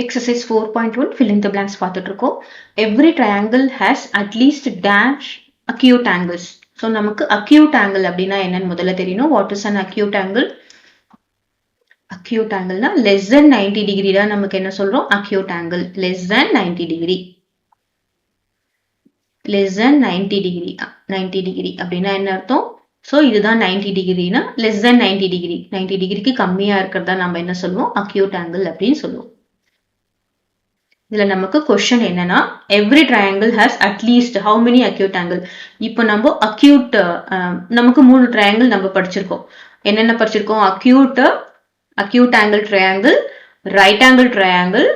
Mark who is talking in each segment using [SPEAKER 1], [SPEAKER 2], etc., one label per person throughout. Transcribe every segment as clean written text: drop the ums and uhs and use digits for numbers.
[SPEAKER 1] Exercise 4.1 fill in the blanks பார்த்துட்டு இருக்கோம். Every triangle has at least dash acute angles. So நமக்கு acute angle அப்படின்னா என்னன்னு முதல்ல தெரியணும். What is an acute angle? Acute angle னா less than 90 degree தான் நமக்கு என்ன சொல்றோம்? Acute angle less than 90 degree. Less than 90 degree. 90 degree அப்படின்னா என்ன அர்த்தம்? So இதுதான் 90 டிகிரினா less than 90 degree. 90 டிகிரிக்கு கம்மியா இருக்கிறதா நம்ம என்ன சொல்லுவோம்? Acute angle அப்படின்னு சொல்லுவோம். இதுல நமக்கு क्वेश्चन என்னன்னா every triangle has at least how many acute angle. இப்போ நம்ம acute நமக்கு மூணு triangle நம்ம படிச்சிருக்கோம். என்னென்ன படிச்சிருக்கோம்? acute angle triangle, right angle triangle,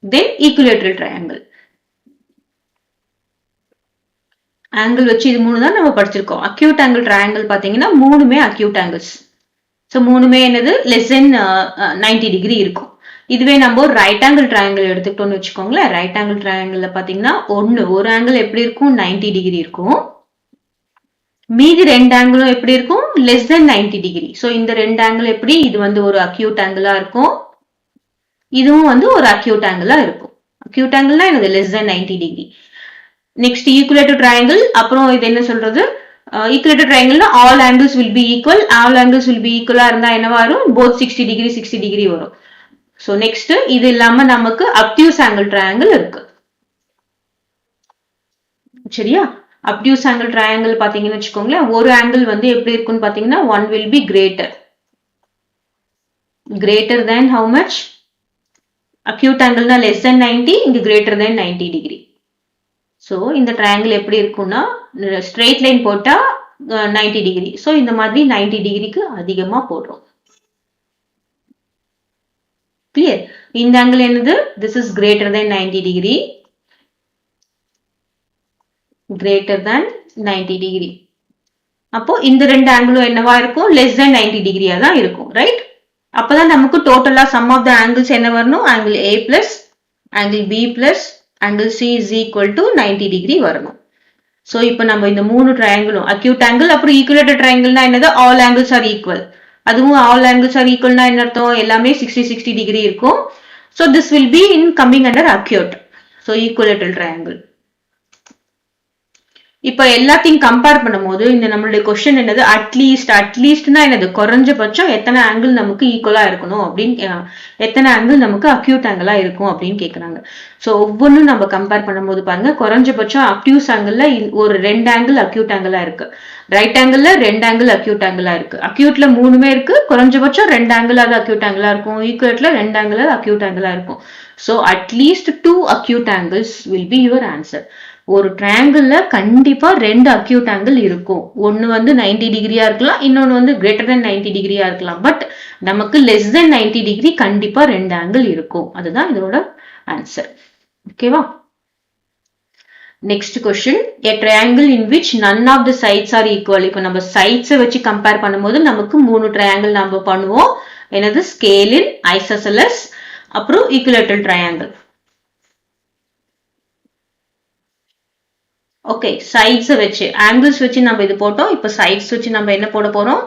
[SPEAKER 1] then equilateral triangle. angle வச்சு இது மூணு தான் நம்ம படிச்சிருக்கோம். acute angle triangle பாத்தீங்கன்னா மூணுமே acute angles. so மூணுமே என்னது less than 90 degree இருக்கும். இதுவே நம்ம ரைட் ஆங்கிள் ட்ரையாங்கிள் எடுத்துக்கிட்டோம்னு வச்சுக்கோங்களேன். ரைட் ஆங்கிள் ட்ரையாங்கிள்ல பாத்தீங்கன்னா ஒரு ஆங்கிள் எப்படி இருக்கும்? 90 டிகிரி இருக்கும். மீதி ரெண்டு ஆங்கிளும் எப்படி இருக்கும்? Less than 90 degree. சோ இந்த ரெண்டு ஆங்கிள் எப்படி? இது வந்து ஒரு அக்யூட் ஆங்கிளா இருக்கும். இதுவும் வந்து ஒரு அக்யூட் ஆங்கிளா இருக்கும். அக்யூட் ஆங்கிள்னா என்னது? Less than 90 degree. Next equilateral triangle. அப்புறம் இது என்ன சொல்றது? ஈக்குவலேட்டர் ட்ரையாங்கிள்னா all angles will be equal. All angles will be ஈக்குவலா இருந்தா என்ன வரும்? போத் 60 டிகிரி 60 டிகிரி வரும். So next இது இல்லாம நமக்கு obtuse angle triangle இருக்கு. சரியா? obtuse angle triangle பாத்தீங்கன்னு வச்சுக்கோங்களேன். ஒரு angle வந்து எப்படி இருக்குன்னு பாத்தீங்கன்னா one will be greater. Greater than how much? acute angle னா less than 90, இங்க greater than 90 degree. So இந்த triangle எப்படி இருக்கும்னா straight line போட்டா 90 degree. So இந்த மாதிரி 90 டிகிரிக்கு அதிகமா போடுறோம். Clear? இந்த angle என்னது? This is greater than 90 degree. Greater than 90 degree. அப்போ இந்த ரெண்டு ஆங்கிளும் என்னவா இருக்கும்? less than 90 degree தான் இருக்கும். Right? அப்பதான் நமக்கு டோட்டலா sum of the angles என்ன வரணும்? angle A plus angle B plus angle C is equal to 90 degree வரணும். So இப்போ நம்ம இந்த மூணு ட்ரையாங்கிளும் acute angle அப்புறம் equilateral triangle என்னது? all angles are equal. அதுவும் all angles are equal னா என்ன அர்த்தம்? எல்லாமே 60 degree இருக்கும். So this will be in coming under acute. So equilateral triangle. இப்போ எல்லாத்தையும் கம்பேர் பண்ணும்போது இந்த நம்மளுடைய क्वेश्चन என்னது? அட்லீஸ்ட்னா என்னது? குறைஞ்சபட்சம் எத்தனை ஆங்கிள் நமக்கு ஈக்குவலா இருக்கணும் அப்படின்னு எத்தனை ஆங்கிள் நமக்கு அக்யூட் ஆங்கிளா இருக்கும் அப்படின்னு கேக்குறாங்க. சோ ஒவ்வொன்றும் நம்ம கம்பேர் பண்ணும்போது பாருங்க, குறைஞ்சபட்சம் அக்யூஸ் ஆங்கிள்ல ஒரு ரெண்டு ஆங்கிள் அக்யூட் ஆங்கிளா இருக்கு. ரைட் ஆங்கிள்ல ரெண்டு ஆங்கிள் அக்யூட் ஆங்கிளா இருக்கு. அக்யூட்ல மூணுமே இருக்கு. குறைஞ்சபட்சம் ரெண்டு ஆங்கிள் அது அக்யூட் ஆங்கிளா இருக்கும். ஈக்குவேட்ல ரெண்டு ஆங்கிள் அக்யூட் ஆங்கிளா இருக்கும். So at least 2 acute angles will be your answer. ஒரு ட்ரையாங்கிள்ல கண்டிப்பா ரெண்டு அக்யூட் ஆங்கிள் இருக்கும். ஒன்னு வந்து 90 டிகிரியா இருக்கலாம், இன்னொன்னு வந்து கிரேட்டர் தென் 90 டிகிரியா இருக்கலாம். பட் நமக்கு லெஸ் தென் 90 டிகிரி கண்டிப்பா ரெண்டு ஆங்கிள் இருக்கும். அதுதான் இதோட ஆன்சர். ஓகேவா? Next question, a triangle in which none of the sides are equal. இப்போ நம்ம சைட்ஸ் வச்சு கம்பேர் பண்ணும்போது நமக்கு மூணு ட்ரையாங்கிள் நம்ம பண்ணுவோம். என்னது? ஸ்கேலின், ஐசோசெலஸ், அப்புறம் ஈக்குவலேட்டரல் ட்ரையாங்கிள். ஓகே, சைட்ஸ் வச்சு ஆங்கிள்ஸ் வச்சு நம்ம இது போட்டோம். இப்போ சைட்ஸ் வச்சு நம்ம என்ன போட போறோம்?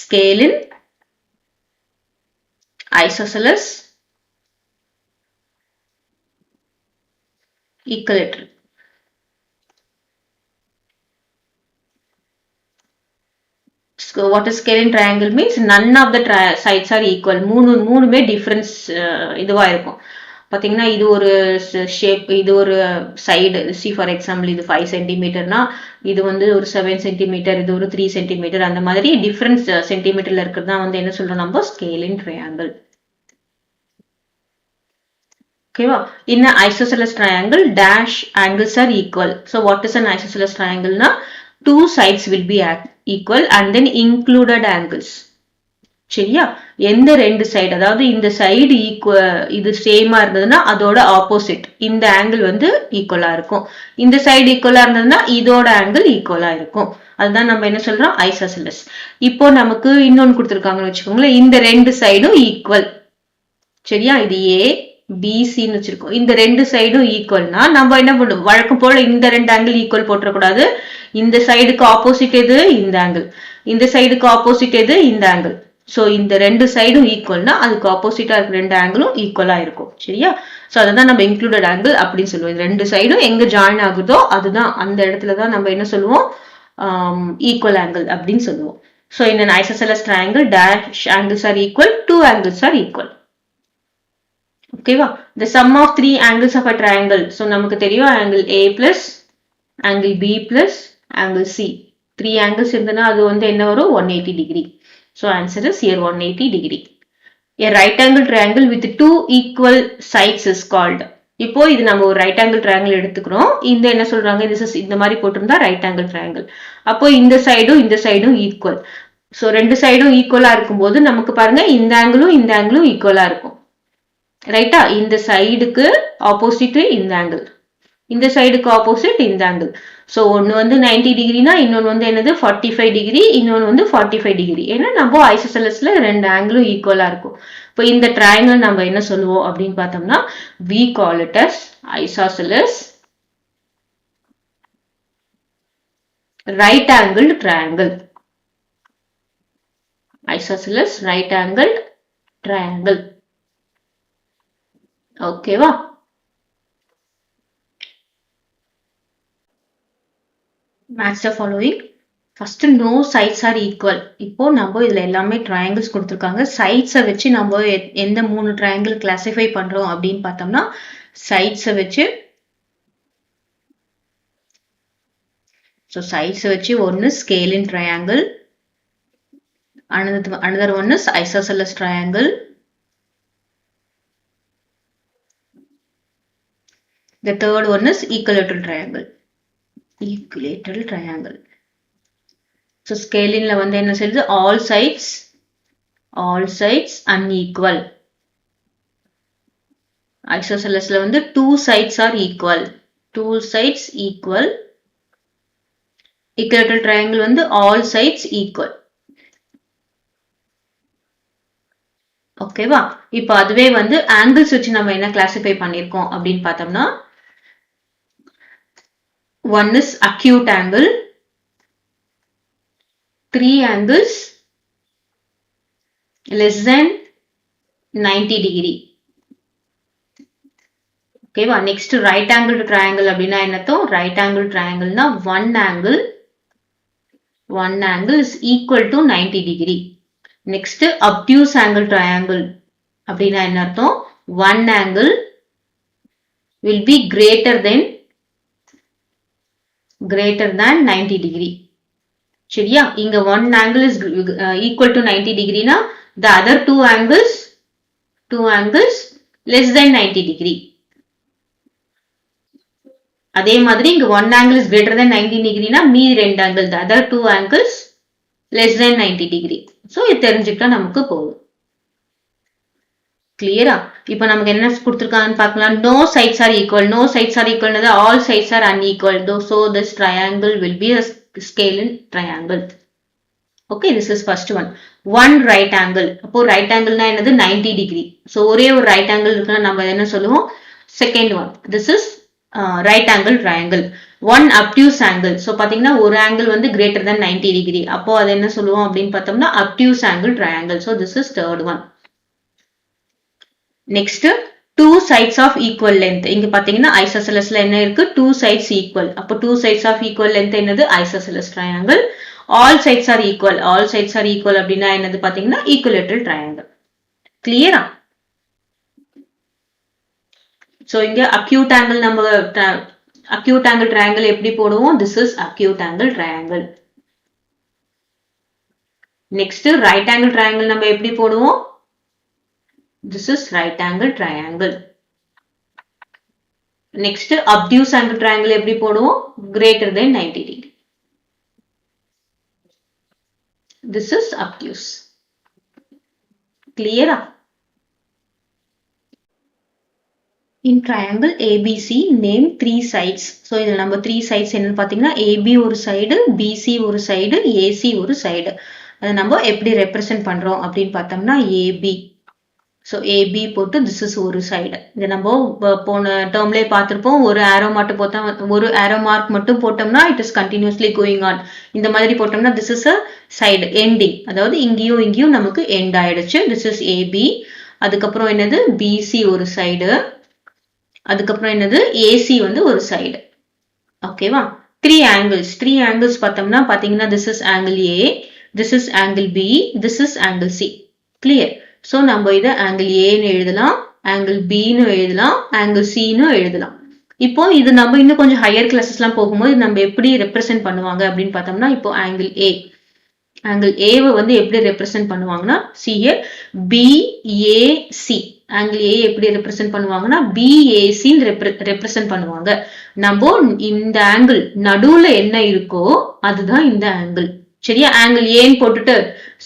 [SPEAKER 1] Scalene, isosceles, equilateral. What is scalene triangle means none of the sides are equal. மூணுமே டிஃபரன்ஸ் இதுவா இருக்கும். பாத்தீங்கன்னா இது ஒரு ஷேப், இது ஒரு சைடு. சி ஃபார் எக்ஸாம்பிள் இது 5 சென்டிமீட்டர்னா இது வந்து ஒரு 7 சென்டிமீட்டர், இது ஒரு 3 சென்டிமீட்டர். அந்த மாதிரி டிஃபரன்ஸ் சென்டிமீட்டர்ல இருக்கிறது தான் வந்து என்ன சொல்றோம் நம்ம? ஸ்கேலின் ட்ரையாங்கிள். ஓகேவா? In an isosceles triangle dash angles are equal. So what is an isosceles triangle na? Two sides will be equal and then included angles. சரியா? எந்த ரெண்டு சைடு, அதாவது இந்த சைடு இது சேமா இருந்ததுன்னா அதோட ஆப்போசிட் இந்த ஆங்கிள் வந்து ஈக்குவலா இருக்கும். இந்த சைடு ஈக்குவலா இருந்ததுன்னா இதோட ஆங்கிள் ஈக்குவலா இருக்கும். அதுதான் நம்ம என்ன சொல்றோம்? ஐசோசெலஸ். இப்போ நமக்கு இன்னொன்னு கொடுத்துருக்காங்கன்னு வச்சுக்கோங்களேன். இந்த ரெண்டு சைடும் ஈக்குவல். சரியா? இது ஏ பிசின்னு வச்சிருக்கோம். இந்த ரெண்டு சைடும் ஈக்குவல்னா நம்ம என்ன பண்ணுவோம்? வழக்கம் போல இந்த ரெண்டு ஆங்கிள் ஈக்குவல் போட்டுறக்கூடாது. இந்த சைடுக்கு ஆப்போசிட் எது? இந்த ஆங்கிள். இந்த சைடுக்கு ஆப்போசிட் எது? இந்த ஆங்கிள். ஸோ இந்த ரெண்டு சைடும் ஈக்குவல்னா அதுக்கு ஆப்போசிட்டா இருக்க ரெண்டு ஆங்கிளும் ஈக்குவலா இருக்கும். சரியா? ஸோ அதான் நம்ம இன்க்ளூடட் ஆங்கிள் அப்படின்னு சொல்லுவோம். ரெண்டு சைடும் எங்க ஜாயின் ஆகுதோ அதுதான் அந்த இடத்துல தான் நம்ம என்ன சொல்லுவோம், ஈக்குவல் ஆங்கிள் அப்படின்னு சொல்லுவோம். So in an isosceles triangle dash angles are equal, two angles are equal. ஓகேவா? the sum of three angles of a triangle. So நமக்கு தெரியும் angle A plus angle B plus angle C. Three angles இருந்தனா அது வந்து என்ன வரும், 180 degree. So answer is here 180 degree. A right angle triangle with two equal sides is called. இப்போ இது நம்ம ஒரு ரைட் ஆங்கிள் ட்ரையாங்கிள் எடுத்துக்கிறோம். இந்த என்ன சொல்றாங்க, இந்த மாதிரி போட்டிருந்தா ரைட் ஆங்கிள் ட்ரையாங்கிள். அப்போ இந்த சைடும் ஈக்குவல். ஸோ ரெண்டு சைடும் ஈக்குவலா இருக்கும்போது நமக்கு பாருங்க இந்த ஆங்கிளும் ஈக்குவலா இருக்கும். ரைட்டா? இந்த சைடுக்கு ஆப்போசிட் இந்த ஆங்கிள், இந்த சைடுக்கு ஆப்போசிட் இந்த ஆங்கிள். ஸோ ஒன்னு வந்து 90 டிகிரினா இன்னொன்று வந்து என்னது 45 டிகிரி, இன்னொன்று வந்து 45 டிகிரி. ஏன்னா நம்ம ஐசோசெலஸ்ல ரெண்டு ஆங்கிளும் ஈக்குவலா இருக்கும். இப்போ இந்த ட்ரையாங்கிள் நம்ம என்ன சொல்லுவோம் அப்படின்னு பார்த்தோம்னா we call it as isosceles right angled triangle. Isosceles right angled triangle. ஓகேவா? match the following. First, no sides are equal. இப்போ நம்ம இதுல எல்லாமே triangles கொடுத்திருக்காங்க. sides வச்சு நம்ம எந்த மூணு triangle classify பண்றோம் அப்படின்னு பார்த்தோம்னா sides வச்சு, so sides வச்சு ஒன்னு scalene triangle, another one is isosceles triangle, the third one is equilateral triangle. Equilateral triangle. So scalene வந்து என்ன சொல்லுது, all sides unequal. Isosceles வந்து two sides are equal. Equilateral triangle வந்து all sides equal. ஓகேவா? இப்போ அதுவே வந்து angles வச்சு நம்ம என்ன கிளாசிஃபை பண்ணிருக்கோம் அப்படின்னு பார்த்தோம்னா one is acute angle, three angles less than 90 degree. ஓகேவா? நெக்ஸ்ட் ரைட் ஆங்கிள் ட்ரையாங்கிள் அப்படின்னா என்னத்தோ, ரைட் ஆங்கிள் ட்ரையாங்கிள்னா one angle is equal to 90 degree. Next obtuse angle triangle அப்படின்னா என்ன அர்த்தம், one angle will be greater than 90 degree. சரியா? இங்க one angle is equal to 90 degree na the other two angles less than 90 degree. அதே மாதிரி இங்க one angle is greater than 90 degree na மீதி ரெண்டு angle the other two angles less than 90 degree. So இது தெரிஞ்சுக்கிட்டா நமக்கு போதும். கிளியரா? இப்போ நமக்கு என்ன கொடுத்திருக்காங்கன்னு பார்க்கலாம். no sides are equal. னா all sides are unequal. So this triangle will be a scalene triangle. Okay, this is first one. One right angle. அப்போ right angle னா என்னது 90 degree. So ஒரே ஒரு right angle இருக்குன்னா நம்ம என்ன சொல்லுவோம், second one. This is right angle triangle. One obtuse angle. So பாத்தீங்கன்னா ஒரு angle வந்து greater than 90 degree. அப்போ அது என்ன சொல்லுவோம் அப்படின்னு பார்த்தோம்னா obtuse angle triangle. So this is third one. Next, two sides of equal length. இங்க பாத்தீங்கன்னா isoscelesல என்ன இருக்கு, two sides equal. அப்போ two sides of equal length என்னது, isosceles triangle. All sides are equal. அப்படின்னா என்னது பாத்தீங்கன்னா equilateral triangle. கிளியரா? So இங்க acute angle நம்ம acute angle triangle எப்படி போடுவோம், this is acute angle triangle. Next, right angle triangle நம்ம எப்படி போடுவோம், this is right angle triangle. Next, obtuse angle triangle எப்படி போடுவோம், greater than 90 degree. This is obtuse. Clear? In triangle ABC, name three sides. So இதில் நம்ம three sides என்னன்னு பார்த்தீங்கன்னா AB ஒரு சைடு, BC ஒரு சைடு, AC ஒரு சைடு. அதை நம்ம எப்படி ரெப்ரசன்ட் பண்றோம் அப்படின்னு பார்த்தோம்னா AB. ஸோ ஏபி போட்டு திஸ் இஸ் ஒரு சைடு. இதை நம்ம போன டேர்ம்லேயே பார்த்துருப்போம். ஒரு ஆரோ மட்டும் போட்டா, ஒரு ஆரோ மார்க் மட்டும் போட்டோம்னா it is continuously going on. இந்த மாதிரி போட்டோம்னா this is a side ending, அதாவது இங்கேயும் இங்கேயும் நமக்கு எண்ட் ஆயிடுச்சு. This is AB. அதுக்கப்புறம் என்னது பிசி ஒரு சைடு, அதுக்கப்புறம் என்னது ஏசி வந்து ஒரு சைடு. ஓகேவா? த்ரீ ஆங்கிள்ஸ் பார்த்தோம்னா பார்த்தீங்கன்னா this is angle A, this is angle B, this is angle C. Clear? So நம்ம இதை ஆங்கிள் ஏன்னு எழுதலாம், ஆங்கிள் பின்னு எழுதலாம், ஆங்கிள் சின்னு எழுதலாம். இப்போ இது நம்ம இன்னும் கொஞ்சம் ஹையர் கிளாஸஸ்லாம் போகும்போது நம்ம எப்படி ரெப்ரசென்ட் பண்ணுவாங்க அப்படின்னு பார்த்தோம்னா, இப்போ ஆங்கிள் ஏவை வந்து எப்படி ரெப்ரசென்ட் பண்ணுவாங்கன்னா, சிஹெச் பிஏசி. ஆங்கிள் ஏ எப்படி ரெப்ரசென்ட் பண்ணுவாங்கன்னா பிஏசின்னு ரெப்ரசென்ட் பண்ணுவாங்க. நம்ம இந்த ஆங்கிள் நடுவுல என்ன இருக்கோ அதுதான் இந்த ஆங்கிள். சரியா? ஆங்கிள் ஏன்னு போட்டுட்டு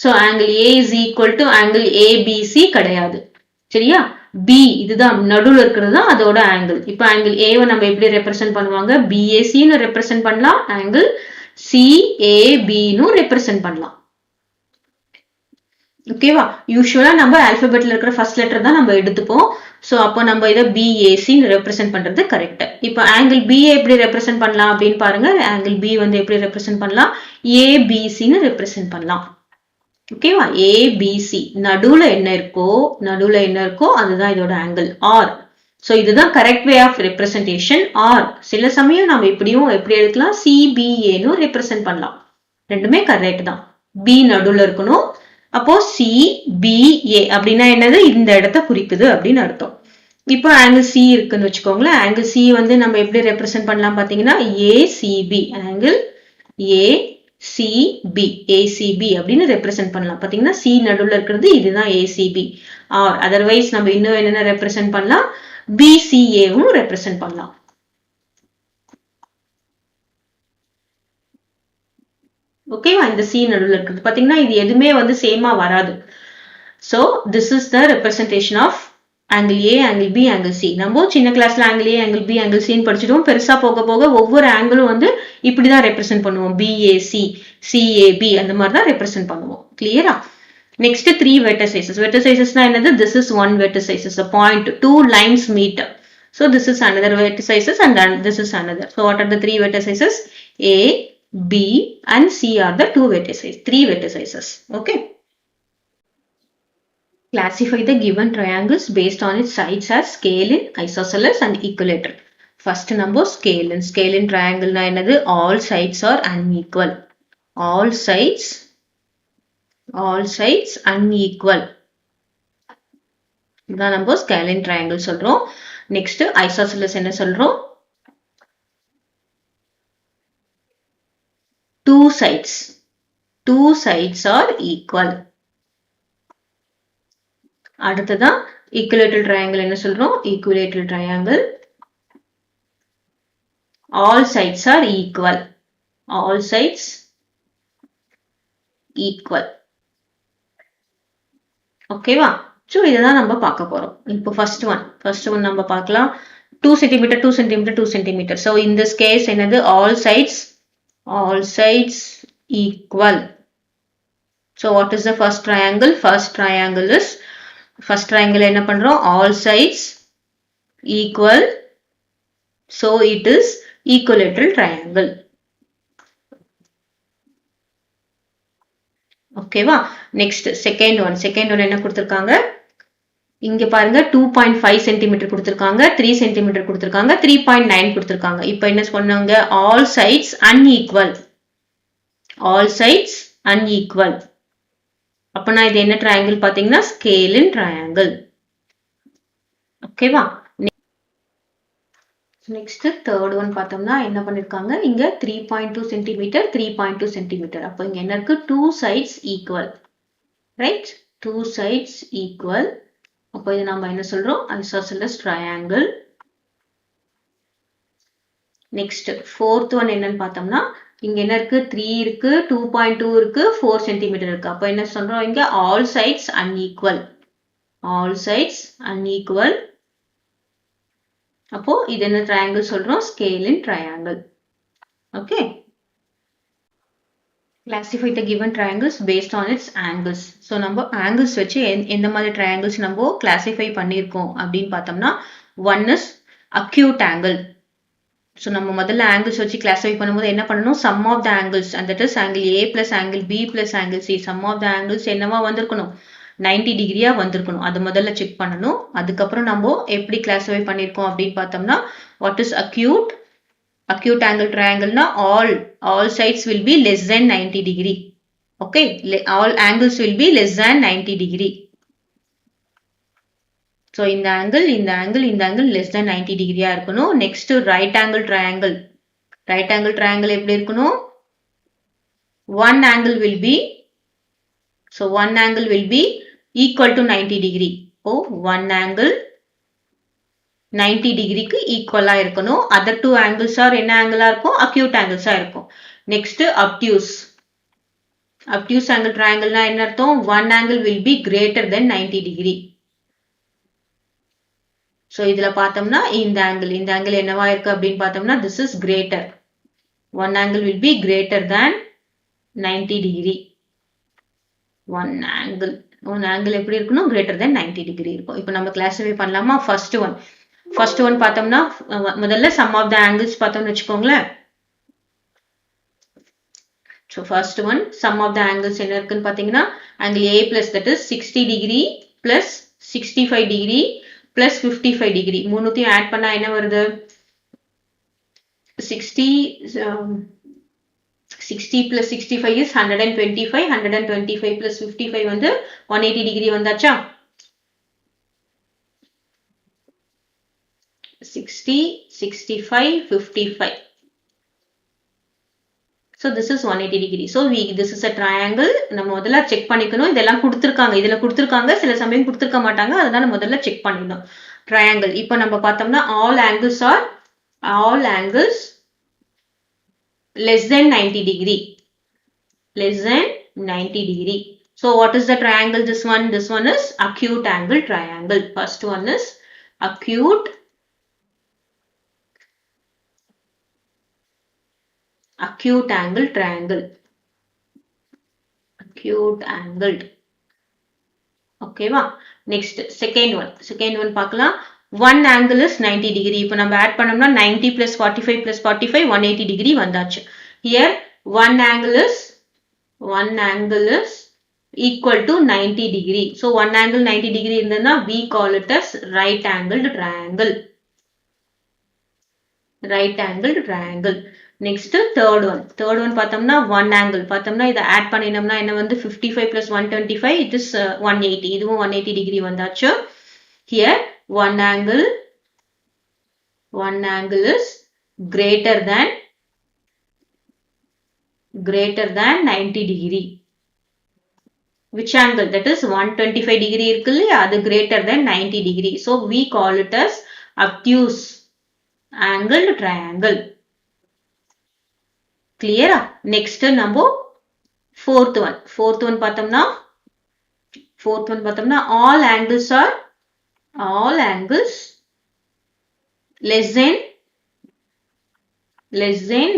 [SPEAKER 1] so angle A is equal to angle ABC கிடையாது. சரியா? பி இதுதான் நடுவுல இருக்கிறது தான் அதோட ஆங்கிள். இப்போ ஆங்கிள் ஏவை நம்ம எப்படி ரெப்ரசென்ட் பண்ணுவாங்க, பிஏசின்னு ரெப்ரசென்ட் பண்ணலாம், ஆங்கிள் சிஏபின்னு ரெப்ரசென்ட் பண்ணலாம். ஓகேவா? யூஸ்வலா நம்ம ஆல்பபெட்ல இருக்கிற ஃபர்ஸ்ட் லெட்டர் தான் நம்ம எடுத்துப்போம். சோ அப்போ நம்ம இதை பிஏசின்னு ரெப்ரசென்ட் பண்றது கரெக்ட். இப்போ ஆங்கிள் பிஏ எப்படி ரெப்ரசென்ட் பண்ணலாம் அப்படின்னு பாருங்க. ஆங்கிள் பி வந்து எப்படி ரெப்ரசென்ட் பண்ணலாம், ஏபிசின்னு ரெப்ரசென்ட் பண்ணலாம். ஓகேவா? ஏபிசி நடுவுல என்ன இருக்கோ அதுதான் இதோட ஆங்கிள் ஆர். சோ இதுதான் correct way of representation. Or சில சமயம் நம்ம எப்படி எடுக்கலாம், சிபிஏன்னு ரெப்ரசென்ட் பண்ணலாம். ரெண்டுமே கரெக்ட் தான். பி நடுவுல இருக்கணும். அப்போ சிபிஏ அப்படின்னா என்னது, இந்த இடத்த குறிக்குது அப்படின்னு அர்த்தம். இப்போ ஆங்கிள் சி இருக்குன்னு வச்சுக்கோங்களேன். ஆங்கிள் சி வந்து நம்ம எப்படி ரெப்ரசென்ட் பண்ணலாம் பாத்தீங்கன்னா ஏசிபி, ஆங்கிள் ஏசிபி அப்படின்னு ரெப்ரசென்ட் பண்ணலாம். பாத்தீங்கன்னா சி நடுவுல இருக்கிறது இதுதான் ஏசிபி. ஆர் அதர்வைஸ் நம்ம இன்னும் என்னென்ன ரெப்ரசென்ட் பண்ணலாம், பிசிஏவும் ரெப்ரசென்ட் பண்ணலாம். ஓகேவா? இந்த சி நடுவுல இருக்குது பாத்தீங்கன்னா இது எதுவுமே வந்து சேமா வராது. So this is the representation of angle A, angle B, angle C. நம்ம சின்ன கிளாஸ்ல angle A, angle B, angle சின்னு படிச்சிட்டோம். பெருசா போக போக ஒவ்வொரு ஆங்கிளும் வந்து இப்படிதான் ரெப்ரசென்ட் பண்ணுவோம். பிஏசி, சிஏபி அந்த மாதிரி தான் ரெப்ரசென்ட் பண்ணுவோம். கிளியரா? Next three vertices. வெர்டிசைசஸ்னா என்னது, this is one vertices, a point, two lines meet. So this is another vertices and then this is another. So what are the three vertices? A, B and C are the two vertices, three vertices. Okay. Classify the given triangles based on its sides as scalene, isosceles and equilateral. First number scalene. Scalene triangle na enadhu, all sides are unequal. All sides unequal. இதான் நம்ம scalene triangle சொல்றோம். Next isosceles என்ன சொல்றோம், two sides are equal. அடுத்ததான் equilateral triangle என்ன சொல்றோம், equilateral triangle all sides are equal. All sides equal. ஓகேவா? So இததான் நம்ம பார்க்க போறோம். இப்போ first one நம்ம பார்க்கலாம். 2 cm 2 cm 2 cm. So in this case என்னது, all sides equal. So what is the first triangle? First triangle என்ன பண்றோம், all sides equal. So it is equilateral triangle. ஓகேவா? நெக்ஸ்ட் செகண்ட் ஒன் என்ன கொடுத்திருக்காங்க, இங்க பாருங்க 2.5 cm கொடுத்திருக்காங்க, 3 cm கொடுத்திருக்காங்க, 3.9 கொடுத்திருக்காங்க. இப்போ என்ன சொன்னாங்க, all sides unequal. அப்பனா இது என்ன triangle பாத்தீங்கன்னா scalene triangle. ஓகேவா? நெக்ஸ்ட் தேர்ட் ஒன் பார்த்தோம்னா என்ன பண்ணிருக்காங்க, இங்க 3.2 cm 3.2 cm. அப்போ இங்க என்ன இருக்கு, two sides equal. Right, two sides equal. அப்போ இது நம்ம என்ன சொல்றோம், isosceles triangle. Next fourth one என்னன்னு பார்த்தோம்னா, இங்க என்ன இருக்கு, 3 இருக்கு, 2.2 இருக்கு, 4 cm இருக்கு. அப்போ என்ன சொல்றோம், இங்க all sides unequal. அப்போ இது என்ன triangle சொல்றோம், scalene triangle. Okay. Classify the given triangles based on its angles. So நம்ம angles வச்சு எந்த மாதிரி triangles நம்ம classify பண்ணியிருக்கோம் அப்படின்னு பார்த்தோம்னா one is acute angle. So நம்ம முதல்ல angles வச்சு classify பண்ணும்போது என்ன பண்ணணும் sum of the angles and that is angle A plus angle B plus angle C. Sum of the angles என்னவா வந்திருக்கணும் 90 டிகிரியா வந்திருக்கணும். அது முதல்ல செக் பண்ணணும். அதுக்கப்புறம் நம்ம எப்படி classify பண்ணியிருக்கோம் அப்படின்னு பார்த்தோம்னா what is acute? Acute angle triangle na all sides will be less than 90 degree. Okay, all angles will be less than 90 degree. So in the angle less than 90 degree இருக்கணும். Next right angle triangle. Right angle triangle எப்படி இருக்கணும்? One angle will be equal to 90 degree. Oh, one angle 90 டிகிரிக்கு ஈக்குவலா இருக்கணும். other two angles are என்ன angle இருக்கும் acute angles இருக்கும். next obtuse. obtuse angle triangle னா என்ன அர்த்தம் one angle will be greater than 90 degree. so இதுல பார்த்தோம்னா இந்த angle என்னவா இருக்கு அப்படின்னு பார்த்தோம்னா this is greater. one angle will be greater than 90 degree. one angle எப்படி இருக்கணும் greater than 90 degree இருக்கும். இப்போ நம்ம classify பண்ணலாமா first one பார்த்தோம்னா முதல்ல sum of the angles பார்த்தோம்னு வெச்சுக்கோங்களேன். so first one sum of the angles என்ன இருக்குன்னு பாத்தீங்கன்னா angle A plus that is 60 degree plus 65 degree plus 55 degree மூணுத்தையும் ஆட் பண்ணா என்ன வருது 60 plus 65 is 125 plus 55 வந்து 180 degree வந்தாச்சா 60, 65, 55. So this is 180 degree. So this is a triangle. நம்ம முதல்ல செக் பண்ணிக்கணும் இதெல்லாம் கொடுத்திருக்காங்க இதுல கொடுத்திருக்காங்க சில சமயம் கொடுத்திருக்க மாட்டாங்க அதனால முதல்ல செக் பண்ணிடணும் triangle இப்போ நம்ம பார்த்தோம்னா all angles less than 90 degree less than 90 degree. So what is the triangle this one is acute angle triangle. First one is acute angle triangle. Acute angled. Okay va next second one பார்க்கலாம் one angle is 90 degree இப்போ நம்ம add பண்ணோம்னா 90 plus 45 plus 45 180 degree வந்தாச்சு here one angle is equal to 90 degree. So one angle 90 degree இருந்ததுன்னா we call it as right angled triangle. right angled triangle. next third one பார்த்தோம்னா one angle பார்த்தோம்னா இத add பண்ணினோம்னா என்ன வந்து 55 plus 125 it is 180 இதுவும் 180 degree வந்தாச்சு here one angle is greater than 90 degree. which angle that is 125 degree இருக்கு இல்லையா அது greater than 90 degree. so we call it as obtuse angled triangle. clear next நம்ம fourth one பார்த்தோம்னா all angles less than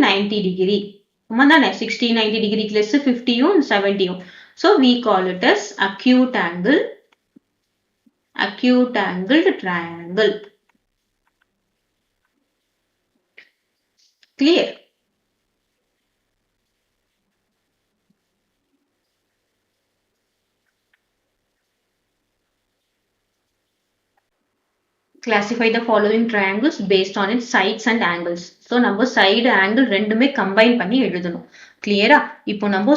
[SPEAKER 1] 90 degree ஆமாதானே 60 90 degree less 50 70 so we call it as acute angled triangle. clear classify the following triangles based on its sides and angles. So நம்ம side angle ரெண்டுமே combine பண்ணி எழுதணும். clear இப்போ நம்ம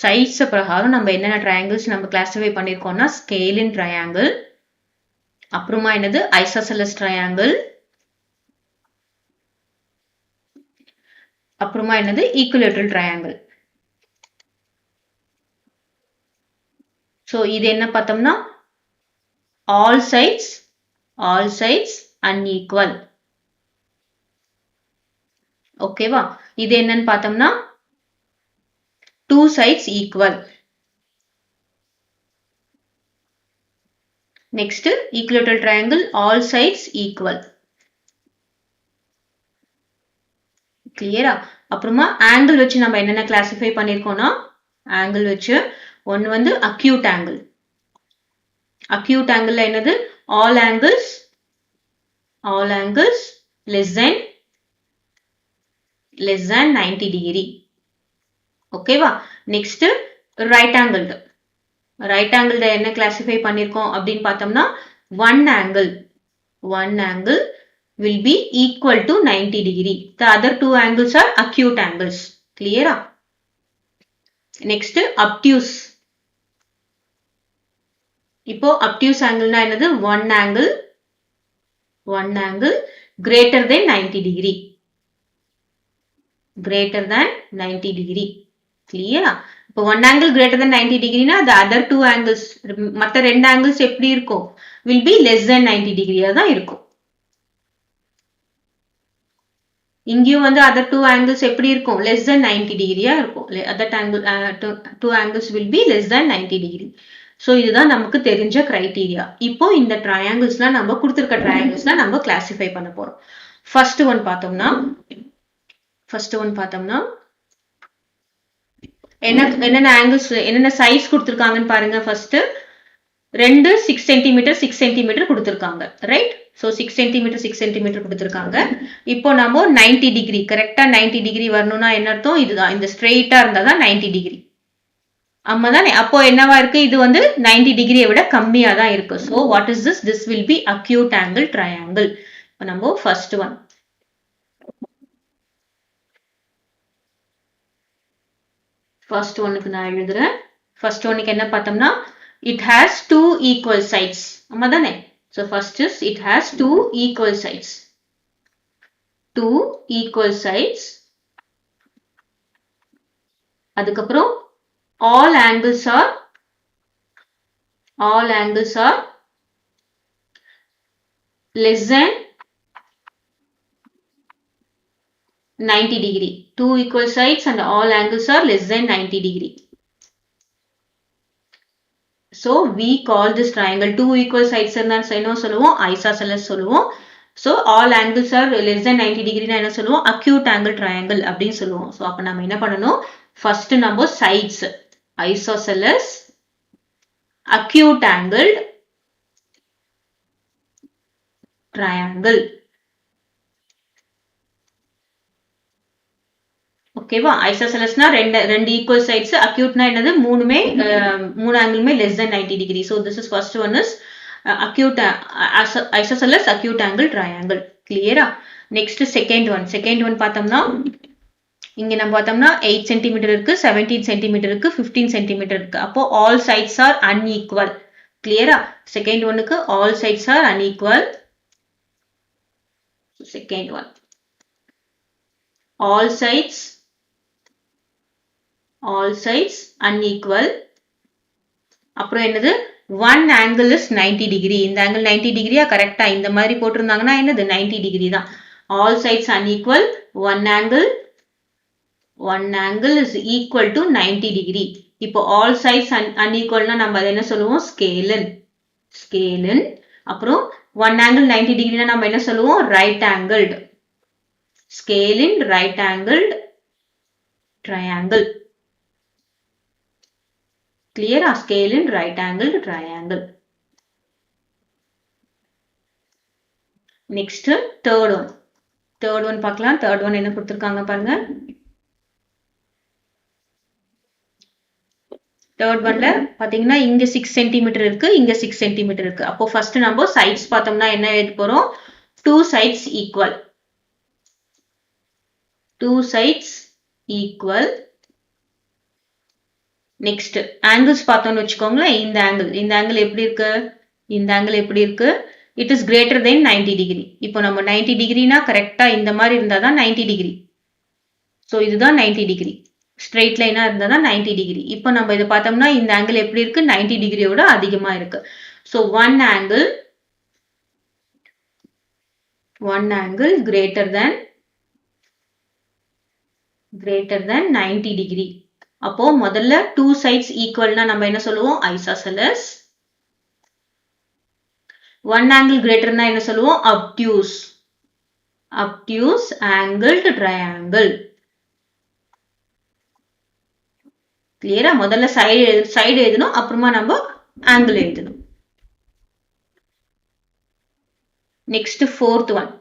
[SPEAKER 1] sides பிரகாரம் நம்ம என்னென்ன triangles நம்ம classify பண்ணிருக்கோம்னா scalene triangle அப்புறமா என்னது isosceles triangle அப்புறமா என்னது equilateral triangle. so இது என்ன பார்த்தோம்னா all sides unequal. ஓகேவா இது என்னன்னு பார்த்தோம்னா two sides equal. next equilateral triangle all sides equal. clear அப்புறமா ஆங்கிள் வச்சு நம்ம என்னென்ன கிளாசிஃபை பண்ணிருக்கோம்னா ஆங்கிள் வச்சு ஒன்னு வந்து அக்யூட் ஆங்கிள். அக்யூட் ஆங்கிள் என்னது all angles less than 90 degree. ஓகேவா? Next right angle. Right angle என்ன கிளாசிஃபை பண்ணிருக்கோம் அப்படின்னு பார்த்தோம்னா one angle will be equal to 90 degree. The other two angles are acute angles. Clear? Next obtuse. இப்போ obtuse angle na என்னது one angle greater than 90 degree. Greater than 90 degree. Clear? இப்போ one angle greater than 90 degree na the other two angles மத்த ரெண்டு angles எப்படி இருக்கும் will be less than 90 degree தான் இருக்கும். இங்கேயும் வந்து other two angles எப்படி இருக்கும் less than 90 degree இருக்கும். Other angle two angles will be less than 90 degree. So இதுதான் நமக்கு தெரிஞ்ச criteria. இப்போ இந்த trianglesலாம் நம்ம கொடுத்திருக்க trianglesலாம் நம்ம classify பண்ண போறோம். First one பார்த்தோம்னா என்னென்ன angles என்னென்ன size கொடுத்திருக்காங்கன்னு பாருங்க. first ரெண்டு 6 cm 6 cm கொடுத்திருக்காங்க. ரைட்? So 6 cm 6 cm கொடுத்திருக்காங்க. இப்போ நாம 90 டிகிரி கரெக்டா 90 டிகிரி வரணும்னா என்ன அர்த்தம்? இதுதான் இந்த ஸ்ட்ரெயிட்டா இருந்தா தான் 90 டிகிரி. ஆமா தானே? அப்போ என்னவா இருக்கு? இது வந்து 90 டிகிரியை விட கம்மியா தான் இருக்கு. So what is this? This will be acute angle triangle. இப்போ நம்ம first one. First oneக்கு நான் எழுதுறேன். First oneக்கு என்ன பார்த்தோம்னா it has two equal sides. ஆமா தானே? So first is it has two equal sides. Two equal sides. அதுக்கப்புறம் all angles are less than 90 degree. Two equal sides and all angles are less than 90 degree. So we call this triangle two equal sides என்ன சொல்லுவோம்? isosceles சொல்லுவோம். So all angles are less than 90 degree என்ன சொல்லுவோம்? acute angle triangle அப்படின்னு சொல்லுவோம். So அப்ப நம்ம என்ன பண்ணணும்? First நம்ம sides isosceles acute angled triangle. ஓகேவா? ஐசோசெலஸ்னா ரெண்டு ஈக்குவல் சைட்ஸ், அக்யூட்னா என்னது மூணு ஆங்கிளுமே less than 90 degree. So this is first one is acute isosceles acute angle triangle. Clear? Next second one பார்த்தோம்னா இங்க நம்ம பார்த்தோம்னா 8 cm இருக்கு, 17 cm இருக்கு, 15 cm இருக்கு. அப்போ all sides are unequal. Clear? Second oneக்கு all sides are unequal. Second one all sides unequal. அப்புறம் என்னது one angle is 90 degree. இந்த angle 90 degree கரெக்டா இந்த மாதிரி போட்டிருந்தாங்கன்னா என்னது 90 degree தான். all sides unequal, one angle is equal to 90 degree. இப்போ all sides unequalனா நம்ம அதை என்ன சொல்லுவோம்? scalene. அப்புறம் one angle 90 degree நம்ம என்ன சொல்லுவோம்? right angled. Scalene right angled triangle. Clear? Scalene right angled triangle. Next third one பார்க்கலாம். third one என்ன கொடுத்திருக்காங்க பாருங்க. third oneல பாத்தீங்கன்னா இங்க 6 cm இருக்கு, இங்க 6 cm இருக்கு. அப்போ first நம்ம sides பார்த்தோம்னா என்ன எழுத போறோம்? two sides equal. Two sides equal. Next angles பார்த்தோம்னு வச்சுக்கோங்களேன். இந்த angle எப்படி இருக்கு? இந்த angle எப்படி இருக்கு? It is greater than 90 degree. இப்போ நம்ம 90 degreeனா கரெக்டா இந்த மாதிரி இருந்தாதான் 90 degree. So இதுதான் 90 degree. Straight lineா இருந்தாதான் 90 degree. இப்போ நம்ம இதை பார்த்தோம்னா இந்த angle எப்படி இருக்கு? 90 degree ஓட அதிகமா இருக்கு. So one angle greater than 90 degree. அப்போ முதல்ல two sides equalனா நம்ம என்ன சொல்லுவோம்? isosceles. one angle greaterனா என்ன சொல்லுவோம்? obtuse angled triangle. கிளியரா? முதல்ல சைடு எழுதணும், அப்புறமா நம்ம ஆங்கிள் எழுதணும். Next fourth one.